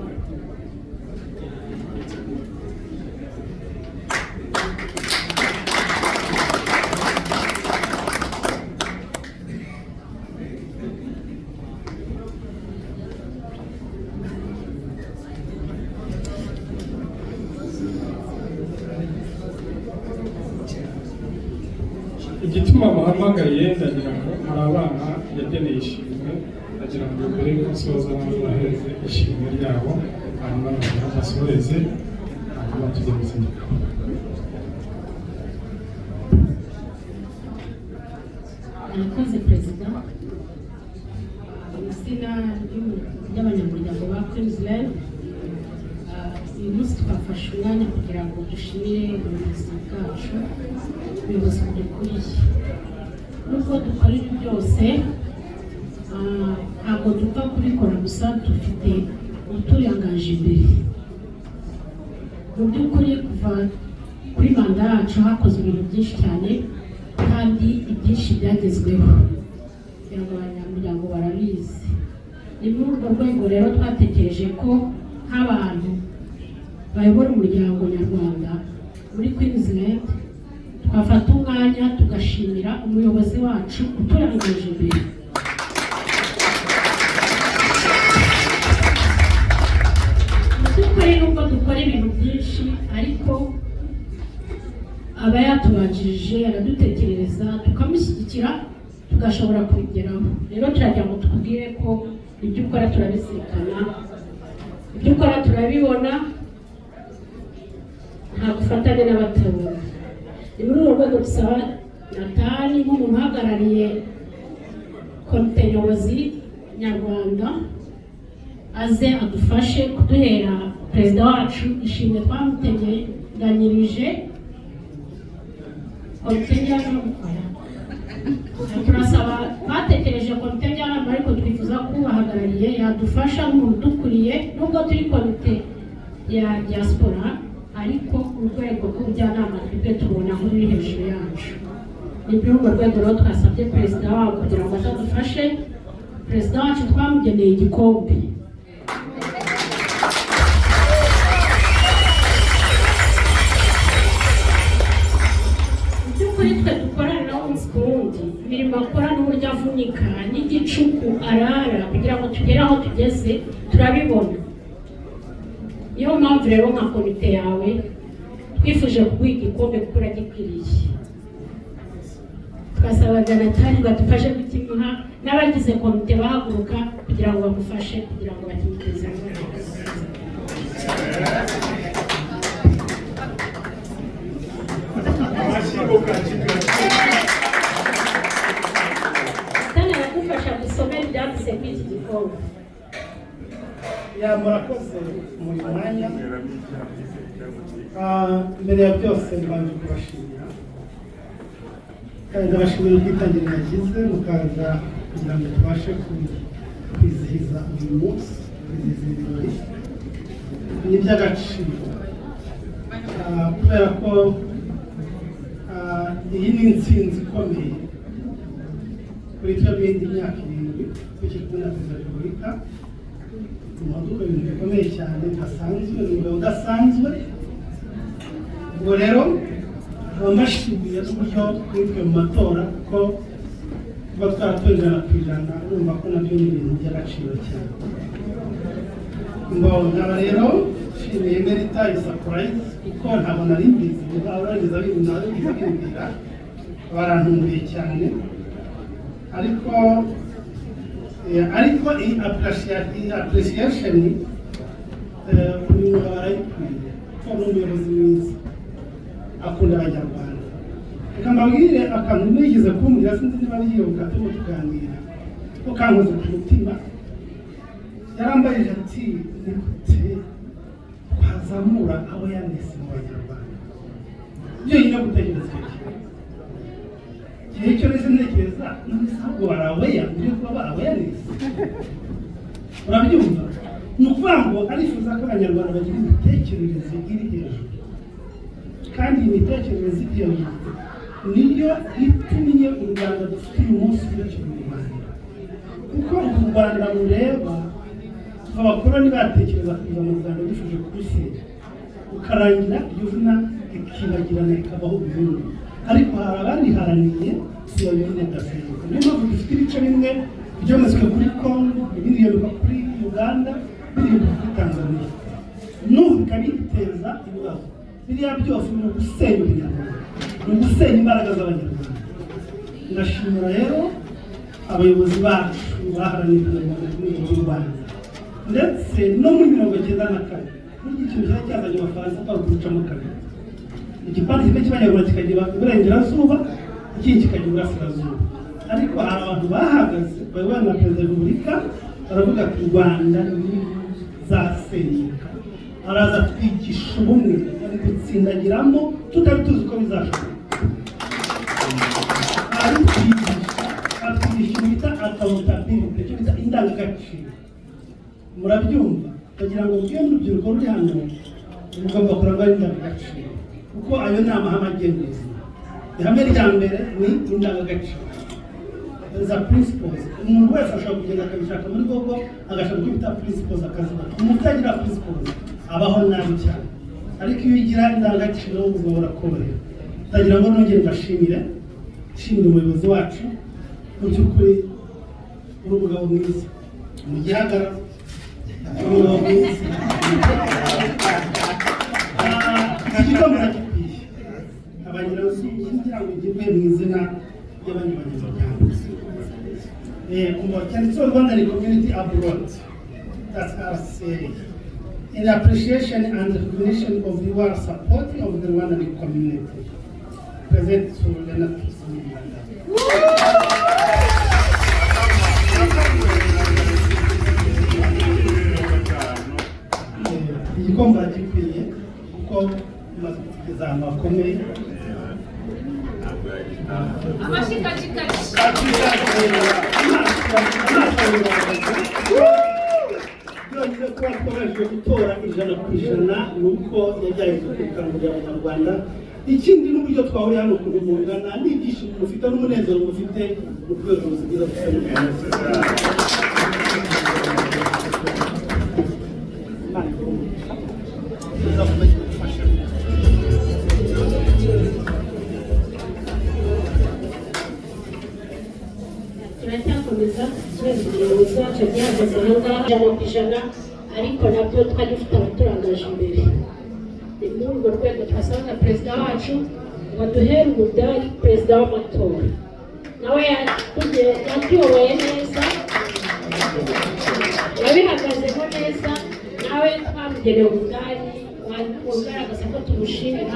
igituma muhamagaye ndagira ngo hari abana yageneye ishimwe ndagira ngo mbere y'uko nsoza bahereze ishimwe ryabo hanyuma basoreze hanyuma tujye gusenga murakoze perezida izina ry'abanyamuryango ba Queensland uyu munsi twafashe umwanya kugira ngo dushimire ubuyobozi bwacu ubuyobozi budukuriye nubwo dukora ibi byose ntabwo dupfa kubikora gusa dufite uturangaje imbere mu by'ukuri kuva kuri manda yacu hakozwe ibintu byinshi cyane kandi ibyinshi byagezweho kugira ngo abanyamuryango barabizi ni muri urwo rwego rero twatekereje ko nk'abantu bayobora umuryango nyarwanda muri Queensland twafata umwanya tugashimira umuyobozi wacu uturangaje imbere mu by'ukuri nubwo dukora ibintu byinshi ariko aba yatubanjirije aradutekerereza tukamushyigikira tugashobora kubigeraho rero turagira ngo tukubwire ko ibyo ukora turabizirikana ibyo ukora turabibona nta gufatanya n'abatabona ni muri urwo rwego dusaba Natali nk'umuntu uhagarariye komite nyobozi nyarwanda aze adufashe kuduhera perezida wacu ishimwe twamuteganyirije komite njyanama turasaba twatekereje komite njyanama ariko twifuza ko ubahagarariye yadufasha nk'umuntu udukuriye nubwo turi komite ya diaspora ariko urwego rw'ubujyanama twebwe tubona nk'uri hejuru yacu ni muri urwo rwego rero twasabye perezida wabo kugira ngo azadufashe perezida wacu twamugeneye igikombe by'ukuri twe dukorana nawe umunsi ku wundi imirimo akora n'uburyo avunika n'igicuku arara kugira ngo tugere aho tugeze turabibona niyo mpamvu rero nka komite yawe twifuje kuguha igikombe kuko uragikwiriye twasabaga Natali ngo adufashe kukimuha n'abagize komite bahaguruka kugira ngo bagufashe kugira ngo bakimugeze Natali aradufasha gusomera murakoze mu mwanya. Mbere ya byose mbanje kubashimira kandi ndabashimira ubwitange mwagize mukaza kugira ngo tubashe kwizihiza uyu munsi, kwizihiza ibirori. Ni iby'agaciro kubera ko iyi ni intsinzi ikomeye kuri twebwe indi myaka 7 tukiri kumwe na Perezida wa Repubulika. Tumuhaduka ibintu bikomeye cyane bidasanzwe, ni umugabo udasanzwe. Ubwo rero bamashimiye n'uburyo twitwe mu matora ko kuba twaratora 100% urumva ko nabyo ni ibintu by'agaciro cyane. Nkaba rero nshimiye Merita surprise kuko ntabwo nari mbizi, abarangiza bimbwira barantunguye cyane, ariko iyi appreciation uyu mugabo arayikwiye kuko ni umuyobozi mwiza akunda abanyarwanda. Reka mbabwire akantu nigeze kumbwira, sinzi niba yibuka turimo tuganira ko kankoze ku mutima. Yarambarije ati ni gute twazamura awareness mu banyarwanda. Ibyo nyine gutekereza igihe cyo nese ntekereza ntabwo baraweya ibyo kuba awareness. Urabyumva? Ni ukuvuga ngo arifuza ko abanyarwanda bagira imitekerereze iri hejuru, kandi imitekerereze iri hejuru niyo itumye u Rwanda dufite uyu munsi w'agaciro mu Rwanda. Kuko u Rwanda rureba abakoloni batekereza kuza mu Rwanda bifuje kurusenya ukarangira iryo zina ikibagirana ikabaho burundu, ariko hari abariharaniye iyo bine ndasenyuka. Niyo mpamvu dufite ibice bimwe byometswe kuri Congo, ibindi byomekwa kuri Uganda, ibindi kuri Tanzania, n'ubu bikabiteza ibibazo. Biriya byose ni ugusenya ubunyarwanda, ni ugusenya imbaraga z'abanyarwanda. Ndashimira rero abayobozi bacu baharaniye kunyarwanda n'u Rwanda, ndetse no muri 1994 n'ikintu cyari cyazanye Abafaransa barugucamo kabiri. Igipande kimwe cy'abanyarwanda kikagira iburengerazuba, ikindi kikagira iburasirazuba, ariko hari abantu bahagaze bayobowe na Perezida wa Repubulika baravuga ati u Rwanda ruzasenyuka. Araza twigisha ubumwe, ari gutsindagiramo tutari tuzi ko bizashoboka. Ari twigisha bita accountability, icyo bita indangagaciro. Murabyumva? Kugira ngo ubwiye n'urubyiruko ruri hano rugomba kurangwa n'indangagaciro, kuko ayo ni amahame agenga ubuzima. Ihame rya mbere ni indangagaciro, za principles. Umuntu wese ashobora kugenda akabishaka muri Google agashaka icyo bita principles akazibona. Umuntu utagira principles abaho nabi cyane, ariko iyo ugira indangagaciro ubuzima burakorohera. Ndagira ngo nongere mbashimire, nshimire umuyobozi wacu, mu by'ukuri uri umugabo mwiza mu gihagararo, umugabo mwiza. Iki kigo murakikwiye abanyarwanda kugira ngo gibwe mu izina ry'abanyamuryango. Cyanditseho Rwandan community abroad, that's RCA. In appreciation and recognition of your support of the Rwandan community. Present to Leonard Tusimibanda. Igikombe gikwiye kuko maze kugeza ahantu hakomeye. Byonyine kuba twabashije gutora 100% ni uko yajyanye gukangurira abanyarwanda. Ikindi n'uburyo twahuriye hano kumungana n'ibyishimo mufite n'umunezero mufite mu rwego rwiza turacyakomeza ikibazo umuyobozi wacu gihagaze aho ngaho 100%, ariko nabyo twari dufite abaturangaje imbere. Ni muri urwo rwego twasaba na perezida wacu ngo duhere umudari perezida w'amatora, nawe yatuyoboye neza, yabihagazemo neza, nawe twamugenewe umudari ugaragaza ko tumushimira.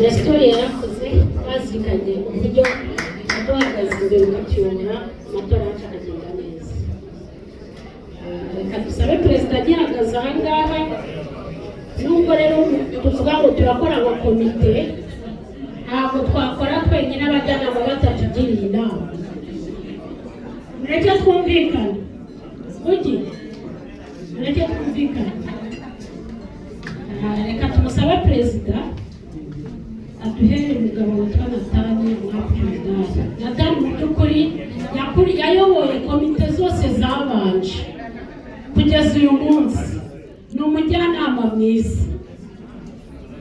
resitora yarakoze bazirikanye uburyo duhagaze imbere ukakiyobora amatora yacu akagenda neza. Reka dusabe perezida agihagaze aha ngaha, nubwo rero tuvuga ngo turakora nka komite, ntabwo twakora twenyine abajyanama batatugiriye inama. Mureke twumvikane, mureke twumvikane. Reka tumusabe perezida aduhere umugabo witwa Natani Mwapyudari. Natani mu by'ukuri yayoboye komite zose zabanje kugeza uyu munsi, ni umujyanama mwiza.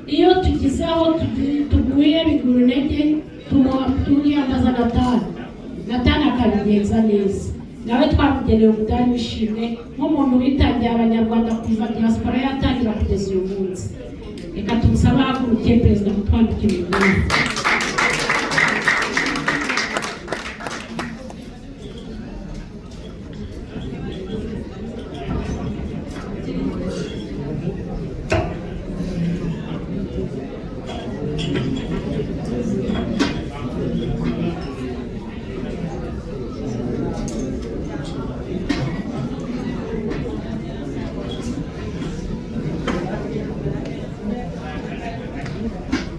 Iyo tugize aho tuguye bigura intege turiyambaza Natani akabigenza neza. Nawe twamugeneye umudari w'ishimwe nk'umuntu witangiye abanyarwanda kuva diaspora yatangira kugeza uyu munsi. Reka tumusabe ahagurukiye perezida mutwandikira umudari.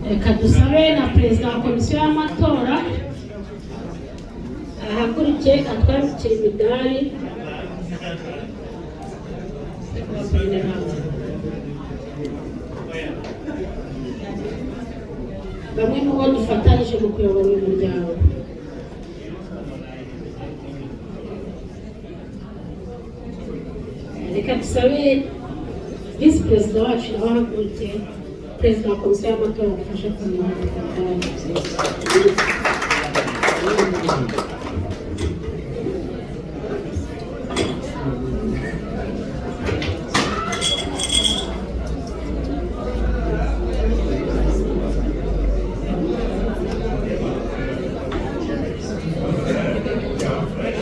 Reka dusabe na perezida wa komisiyo y'amatora ahagurikiye atwandikira imidari. Bamwe mu bo dufatanyije mu kuyobora uyu muryango. Reka dusabe visi perezida wacu nawe ahagurikiye perezida wa komisiyo y'amatora adufashe kumenya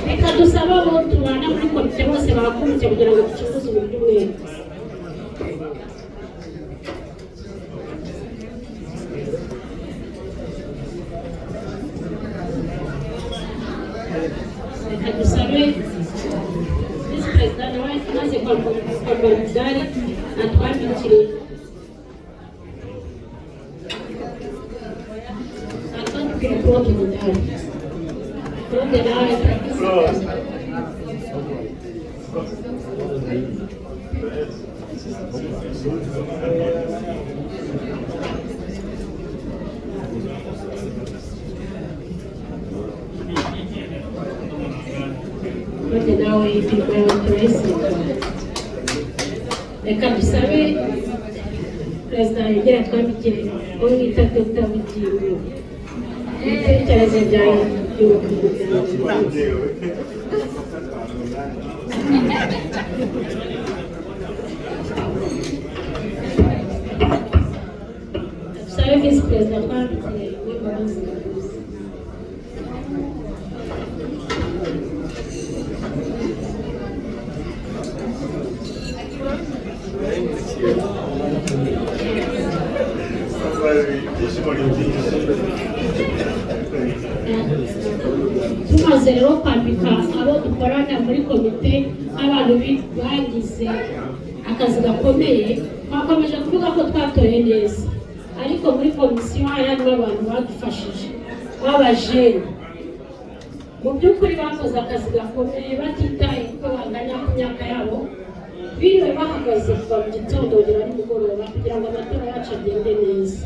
reka dusaba abo tubana muri komite bose bahaguruke kugira ngo ducuruze uburyo umwete. Reka dusabe visi perezida nawe amaze kwambara umudari atwandikire Claude umudari. Claude nawe nawe reka dusabe perezida yegera twabigire uwo bita Dr. Bugingo ibitekerezo byawe dusabe visi perezida twabigire w'imbabazi. Tumaze rero kwambika abo dukorana muri komite abantu bagize akazi gakomeye, twakomeje kuvuga ko twatoye neza, ariko muri komisiyo harimo abantu badufashije b'abajene mu by'ukuri bakoze akazi gakomeye batitaye ko banganya ku myaka yabo, biriwe bahagaze kuva mu gitondo kugera nimugoroba kugira ngo amatora yacu agende neza.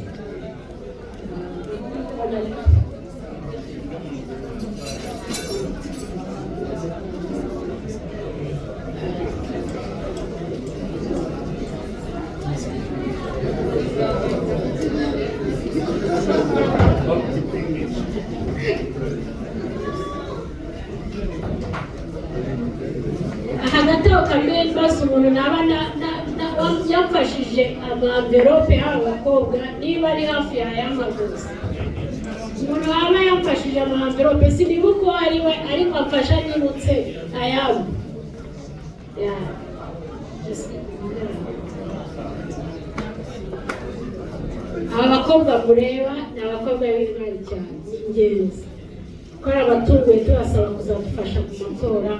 Hagati aho kamwe mbaza umuntu naba yamfashije amamverope y'abakobwa niba ari hafi yayamaguza. Umuntu waba yamfashije amamverope sinibuka uwo ari we, ariko amfasha nibutse ayabo. Aba bakobwa abakobwa mureba ni abakobwa b'intwari cyane ingenzi ko ari abatunguye tubasaba kuzadufasha mu matora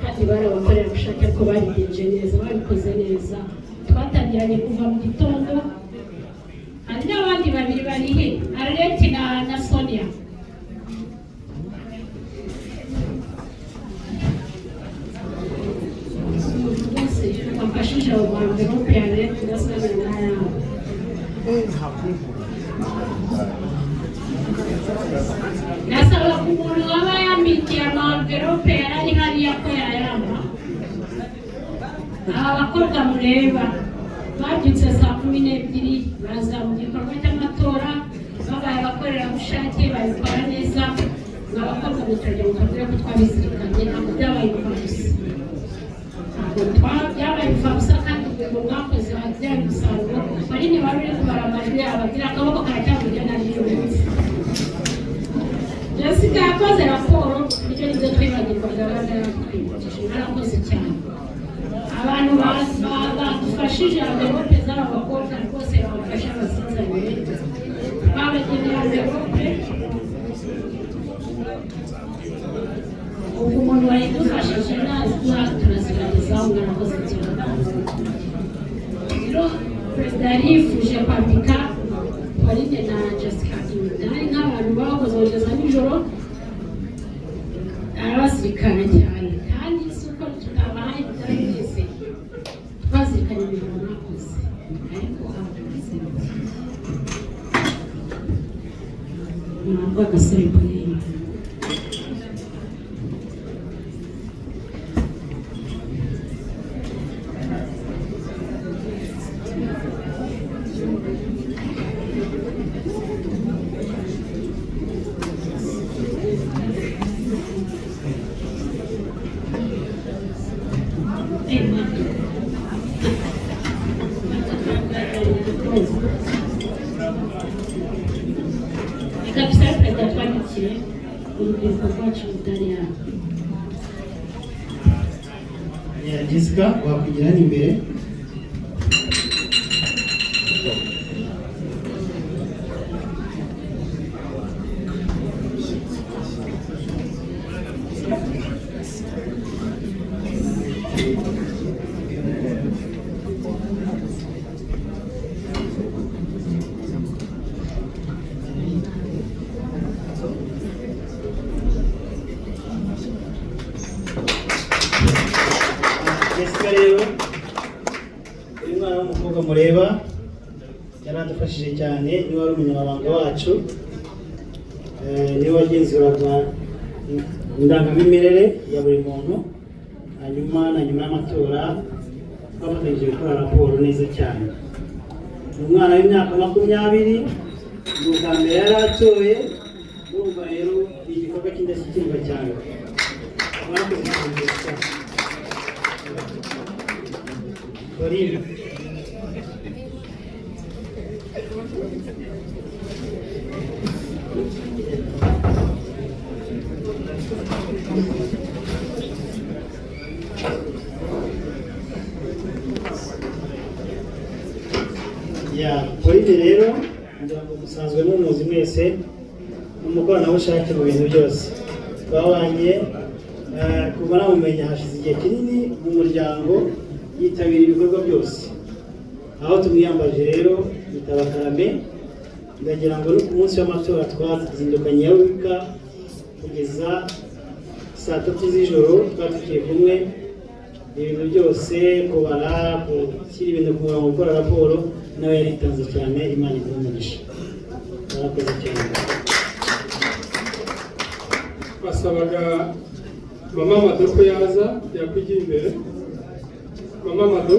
kandi bari abakorerabushake ko babigenje neza babikoze neza twatangiranye kuva mu gitondo hari n'abandi babiri barihe Arlette na Sonia bafashije abo bantu bo Arlette na Sonia n'ayabo nasaba ku muntu waba yambikiye amaverope yari hariya ko yayamba aba bakobwa mureba babyutse saa 12 baza mu gikorwa cy'amatora babaye abakorerabushake babikora neza n'abakobwa biturage mukabwira ko twabizirikanye ntabwo byabaye imfabusa byabaye imfabusa kandi mu mwakoze wabyara umusaruro banini bari bari kubara amajwi yabo bagira akaboko karacyamujya na y'umunsi Jessica yakoze raporo nicyo nibyo twibagirwaga abana yakwibukije narakoze cyane abantu badufashije amverope z'aba bakobwa rwose babafasha abasizanye babageneye amverope ubu umuntu wayidufashije natwe turazibagezaho mwarakoze cyane rero perezida yari yifuje kwambika Pauline na Jessica imidari nk'abantu bakoze bageza nijoro arabasirikana cyane kandi si uko tutabahaye imidari wese twazirikanye ibintu mwakoze ariko abakoze ntabwo agaserembure Jessica wakwigira imbere Jessica rero uyu mwana w'umukobwa mureba yaradufashije cyane niwe wari umunyamabanga wacu niwe wagenzuraga indangamimerere ya buri muntu hanyuma na nyuma y'amatora twafatanyije gukora raporo neza cyane umwana w'imyaka 20 ni ubwa mbere yari atoye urumva rero igikorwa cy'indashyikirwa cyane mwakoze cyane Corina. Corina rero ngira ngo musanzwe mumuzi mwese umukoranabushake mu bintu byose twabanye kuva namumenya hashize igihe kinini mu muryango yitabira ibikorwa byose aho tumwiyambaje rero yitaba Karame ndagira ngo no ku munsi w'amatora twazindukanye yawika kugeza saa 3 z'ijoro twatukiye kumwe ibintu byose kubara gushyira ibintu ku murongo gukora raporo nawe yaritanze cyane Imana idumugisha murakoze cyane basabaga mama Mado ko yaza yakwigira imbere mama Mado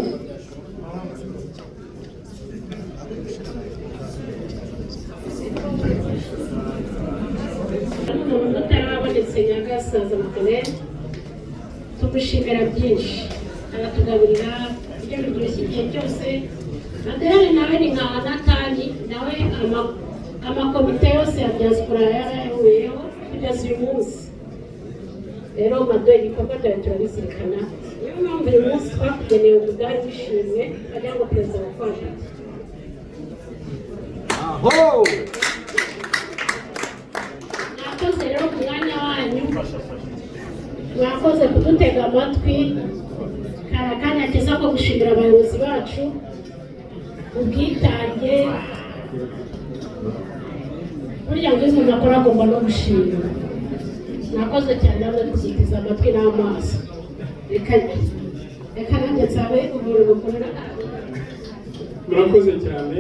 umuntu utarabonetse Nyagasaza Makelele tumushimira byinshi aratugaburira ibyo biryoshye igihe cyose Adele nawe ni nka Natani nawe amakomite yose ya diaspora yarahuyeho kugeza uyu munsi rero Mado igikorwa cyawe turabizirikana niyo mpamvu uyu munsi twakugeneye umudari w'ishimwe kugira ngo perezida wa kwaje mwakoze rero ku mwanya wanyu, mwakoze kudutega amatwi. Kari akanya keza ko gushimira abayobozi bacu ubwitange. Burya ngo iyo umuntu akora agomba no gushima. Mwakoze cyane namwe kudutiza amatwi n'amaso. Reka nanjye nsabe umuntu mukorera. murakoze cyane.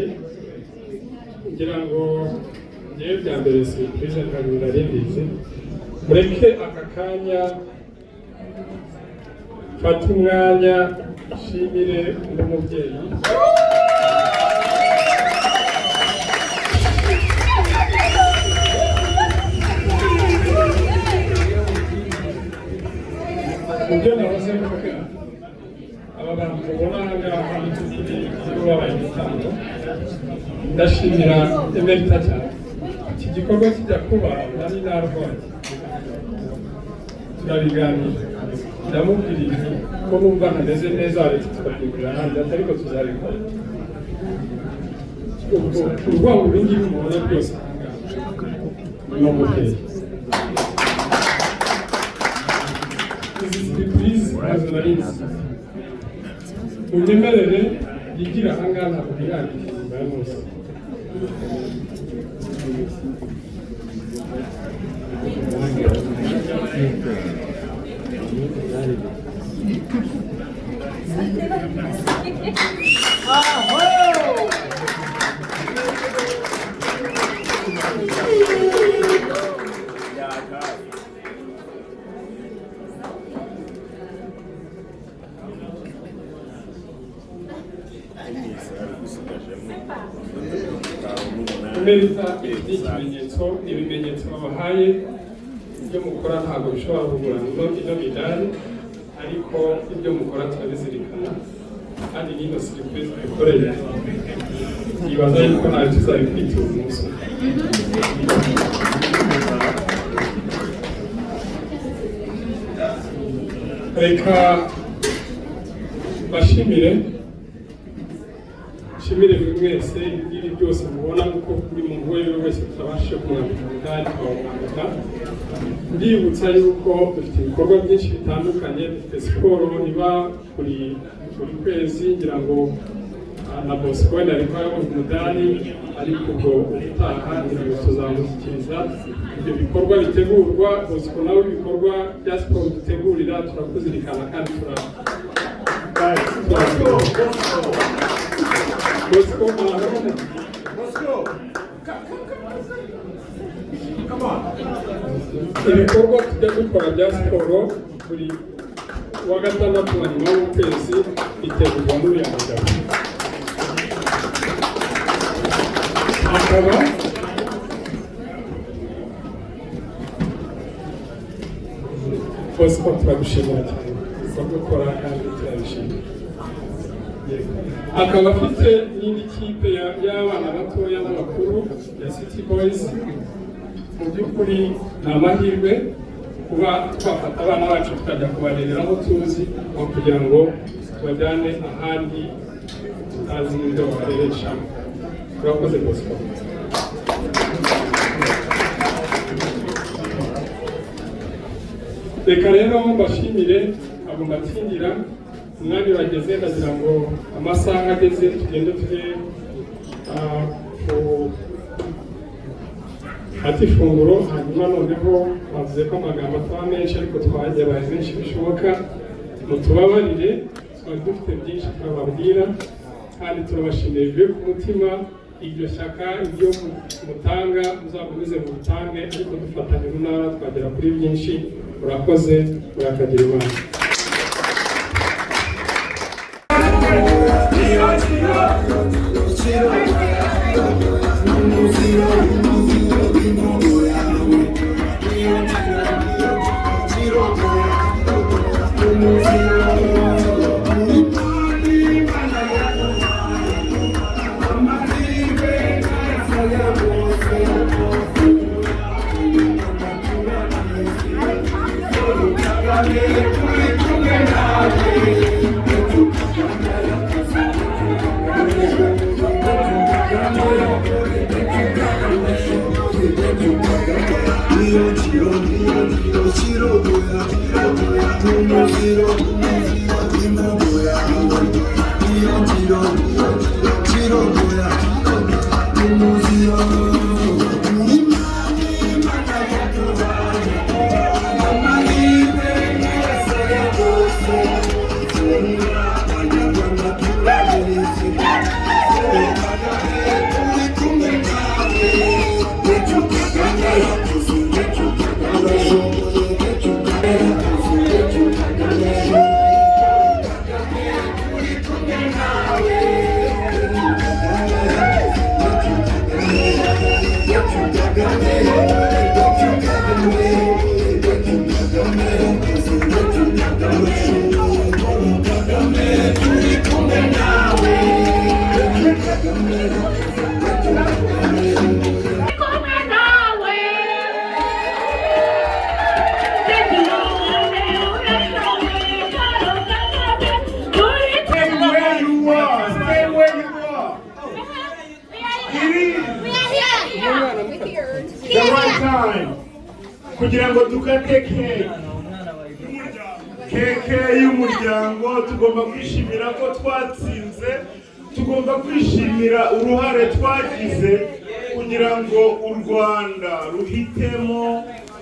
ngira ngo ngewe bya mbere surprise kandi ndarindize, mureke aka kanya fata umwanya nshimire n'umubyeyi ibyo nahoze mvuga. Aba bantu mubona aha ngaha nibo babaye igitambo. Ndashimira Emerita cyane. Iki gikorwa kijya kuba nari narwaye, turabiganira, ndamubwira ko numva ntameze neza, leta tukabigurira ahandi, ariko tuzabikora. Urwango ibingibi mubona byose aha ngaha ni umubyeyi. Izi surprise ntazo nari nzi. Unyemerere yigira aha ngaha ntabwo irangije nyuma ya munsi. Emerita ni ikimenyetso, ibimenyetso babahaye ibyo mukora ntabwo bishobora kugura ino midari, ariko ibyo mukora turabizirikana kandi n'ino surprise dukoreye yibaza yuko ntayo tuzabikwitira umunsi. Reka bashimire nshimire buri wese ibi byose mubona kuko buri muntu wese tutabashije kumwambika umudari twawumwambika. Ndibutsa yuko dufite ibikorwa byinshi bitandukanye, dufite siporo iba buri kwezi, ngira ngo na Bosco wenda ariko yabonye umudari, ariko ubwo ubutaha ngira tuzamushyikiriza ibyo bikorwa bitegurwa. Bosco nawe ibikorwa bya siporo dutegurira turakuzirikana kandi ibikorwa tujya dukora bya siporo buri wa gatandatu na nyuma y'ukwezi bitegurwa n'uriya mugabo. Akaba Bosco turagushimira cyane ko dukora kandi turabishimira. Akaba afite n'indi kipe y'abana batoya n'abakuru ya City Boys. Mu by'ukuri ni amahirwe kuba twafata abana bacu tukajya kubarerera aho tuzi, aho kugira ngo tubajyane ahandi tutazi n'ibyo babareresha. Turakoze Bosco. Reka rero mbashimire, abo mbatsindira umwanya urageze, ndagira ngo amasaha ageze tugende tujye ati ifunguro. Hanyuma noneho bavuze ko amagambo ataba menshi, ariko twayabaye menshi bishoboka. Mutubabarire, twari dufite byinshi twababwira kandi turabashimiye bivuye ku mutima. Iryo shyaka ibyo mutanga muzakomeze mu butange, ariko dufatanye n'unara twagera kuri byinshi. Murakoze, murakagira Imana. Thank you. kugira ngo dukate keke y'umuryango. Tugomba kwishimira ko twatsinze, tugomba kwishimira uruhare twagize kugira ngo u Rwanda ruhitemo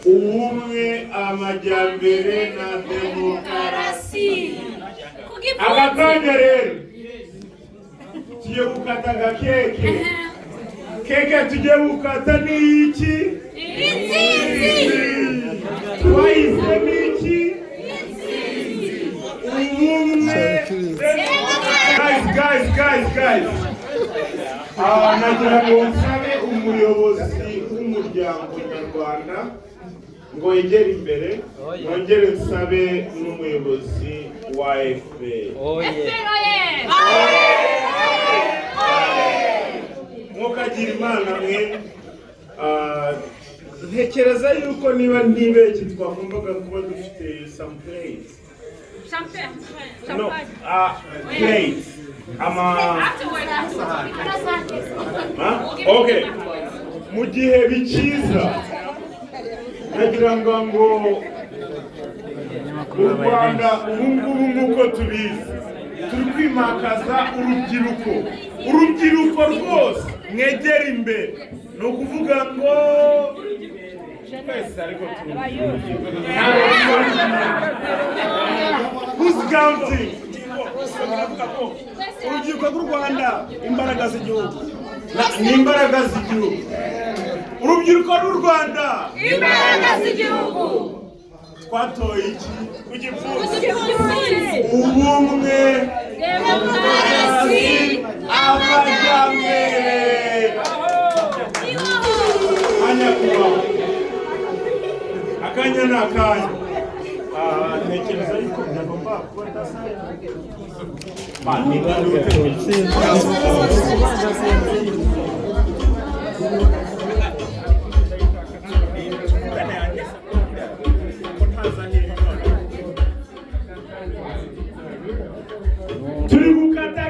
ubumwe, amajyambere na demokarasi. Aka kanya rero tugiye gukata agakeke. Keke tugiye gukata ni iki? Twahisemo iki? Ubumwe. Guys. Nagira ngo nsabe umuyobozi w'umuryango nyarwanda ngo yegere imbere, nongere nsabe n'umuyobozi wa FPR. Mukagira Imana mwe, ntekereza yuko niba ntibeshye twagombaga kuba dufite some plates. No, plates. Okay. Mu gihe bikiza nagira ngo u Rwanda ubu ngubu nk'uko tubizi turi kwimakaza urubyiruko rwose mwegera imbere. Ni ukuvuga ngo who's counting? urubyiruko rw'u Rwanda imbaraga z'igihugu. Ni imbaraga z'igihugu. Urubyiruko rw'u Rwanda imbaraga z'igihugu. Twatoye iki? Ku gipfunsi. Ubumwe, demokarasi, amajyambere. Akanya ni akanya. Ntekereza yuko byagomba kuba turi gukata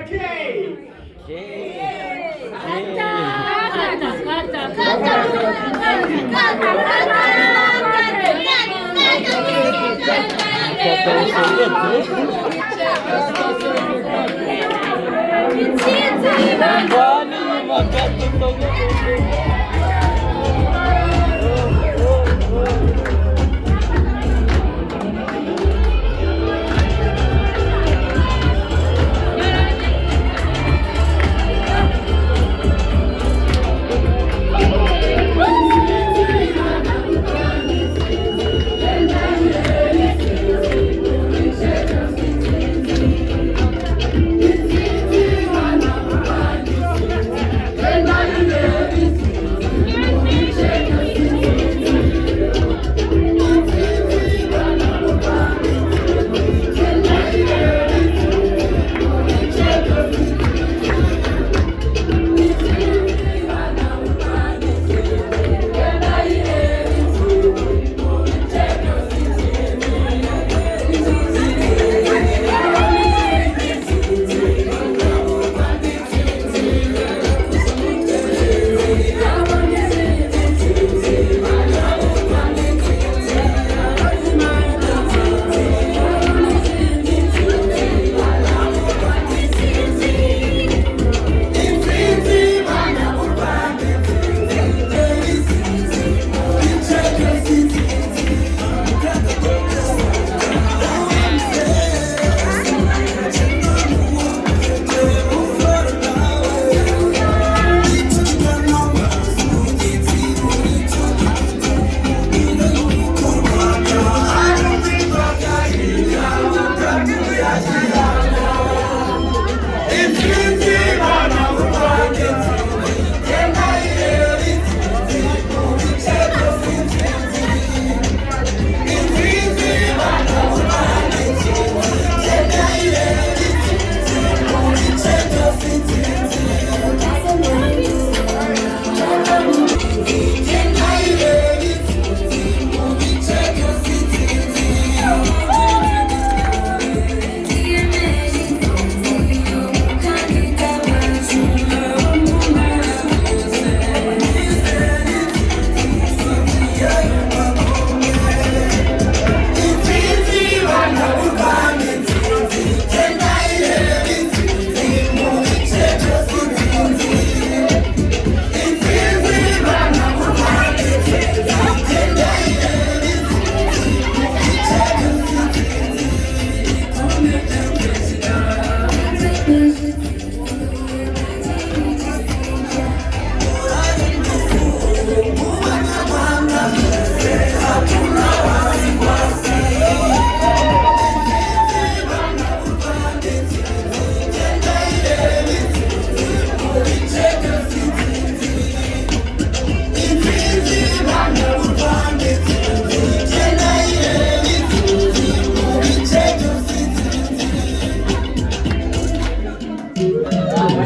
Umugabo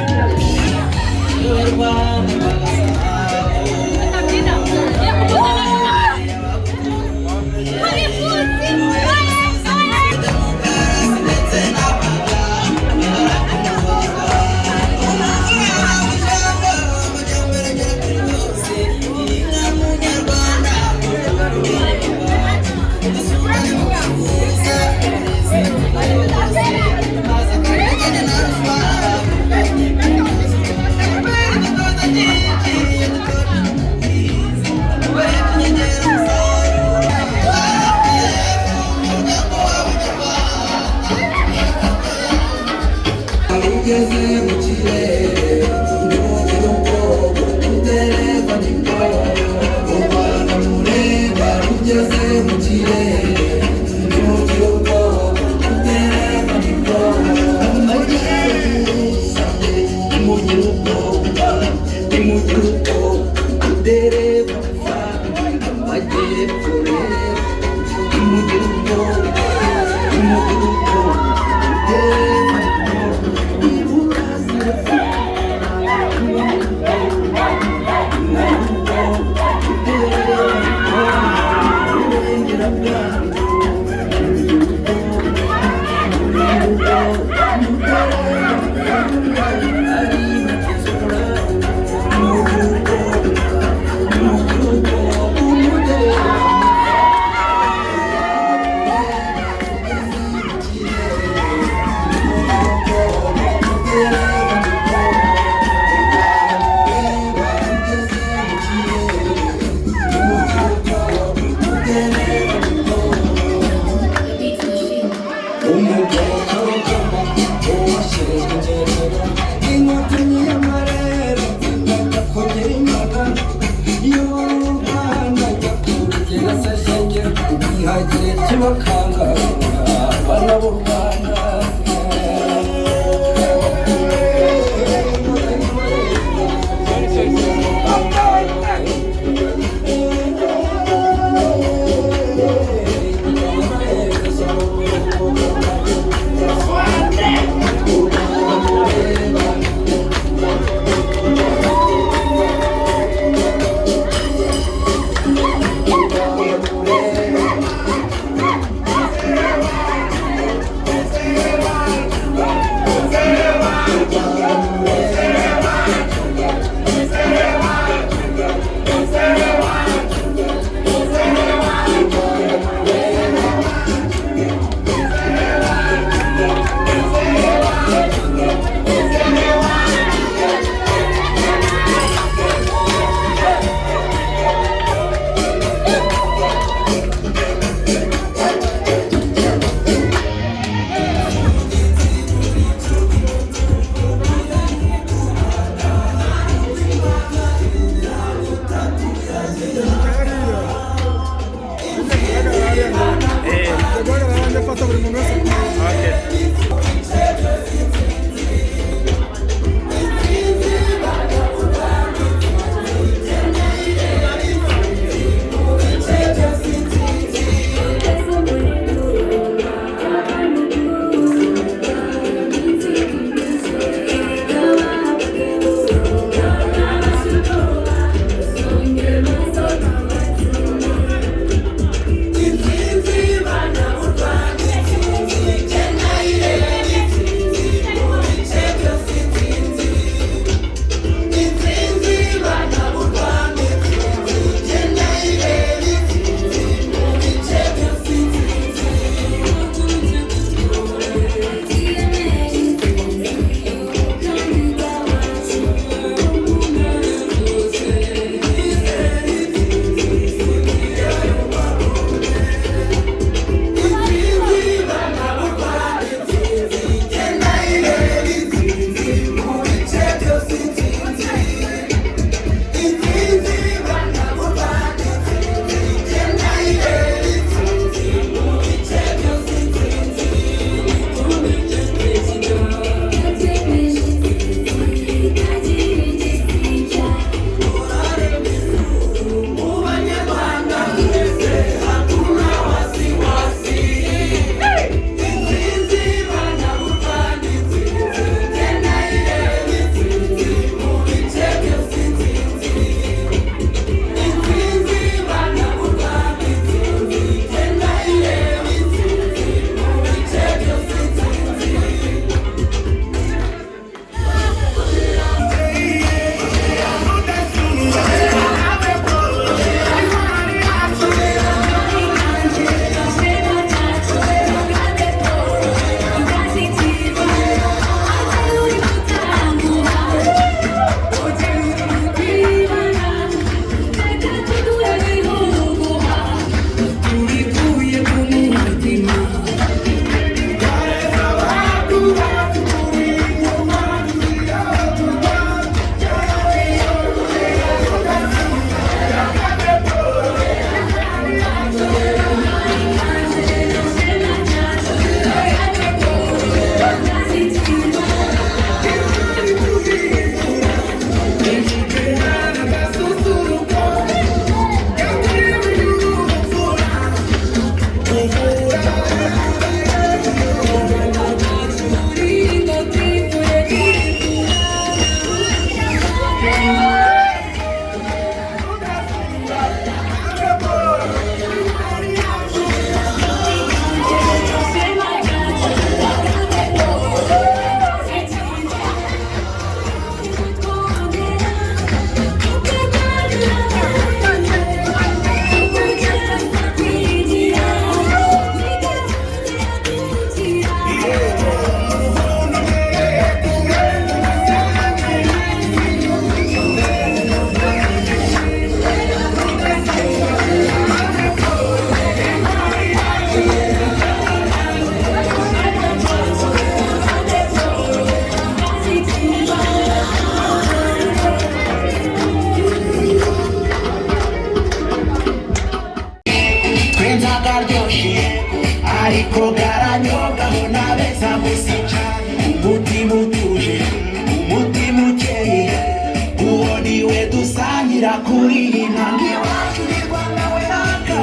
kuri iyi ntambwe iwacu ni Rwanda we naka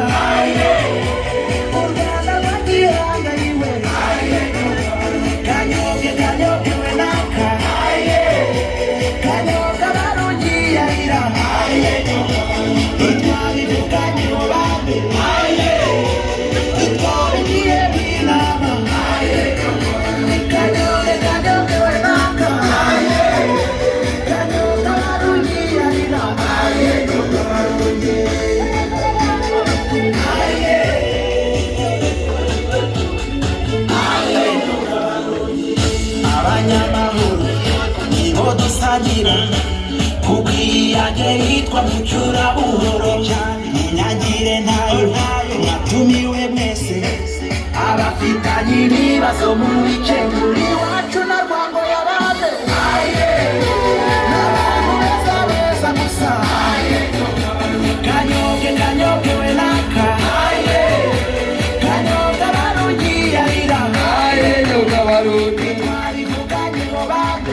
u Rwanda rwagihangariwe Kanyobwe Kanyobwe we naka Kanyobwa barugiyarira itwara ibukanye mu bandi itwara igiye bw'inama Kanyobwe Kanyobwe we naka Kanyobwa barugiyarira abanyamahoro nibo dusangira kubwiyage yitwa mucura buhoro munyagire ntayo mwatumiwe mwese abafitanye ibibazo mu bice muri wacu na Rwango yabaze n'abantu beza beza gusa Kanyobwe Kanyobwe we naka Kanyobwa barugiyarira itwara ivuganye ngo bande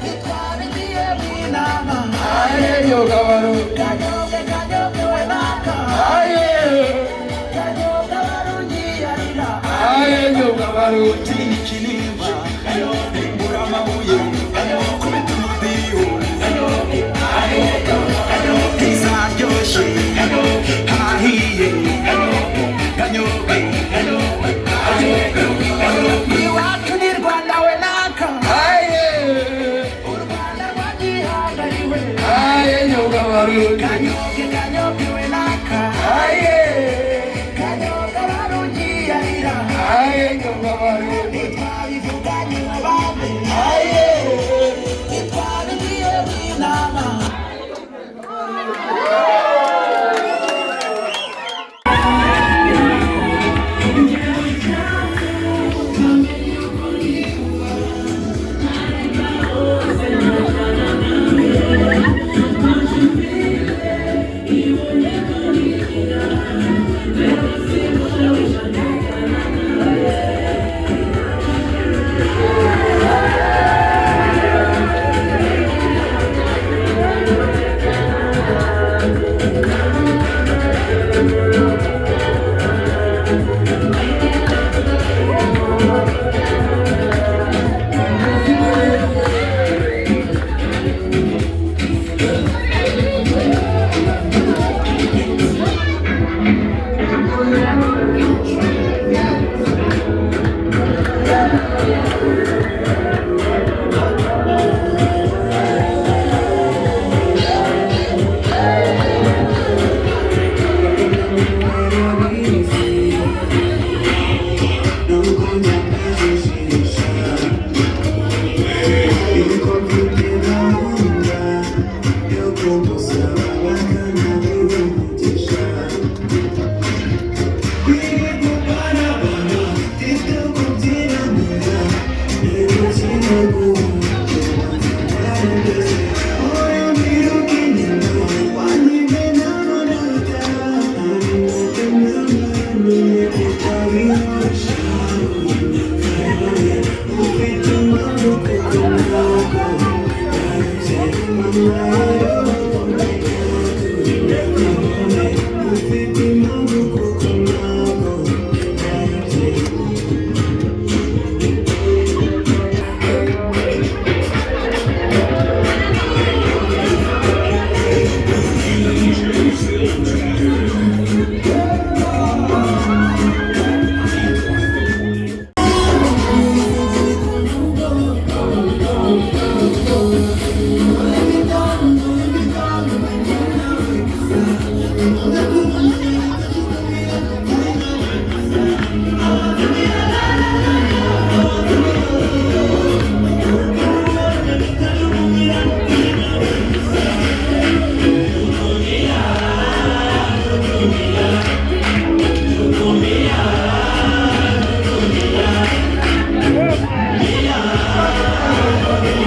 itwara igiye bw'inama Kanyobwe Kanyobwe we naka Kanyobwa barugiyarira kinini kinimba mbura amabuye kubita umudiho izaryoshye hahiye Kanyobwe iwacu ni Rwanda we naka u Rwanda rwagihangariwe Kanyobwe Kanyobwe we naka Kanyobwa barugiyarira itwara ivuganye mu bandi itwara igiye bw'inama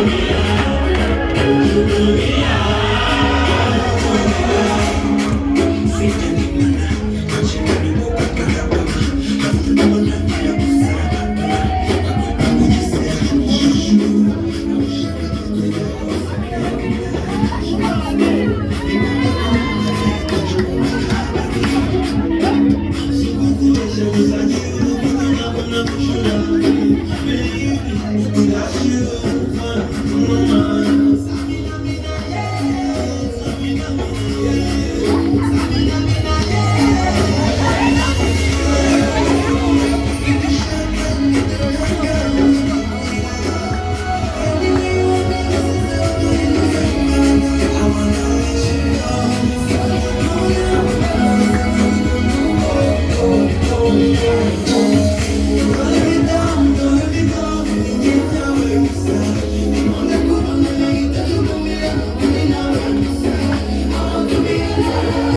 Yeah.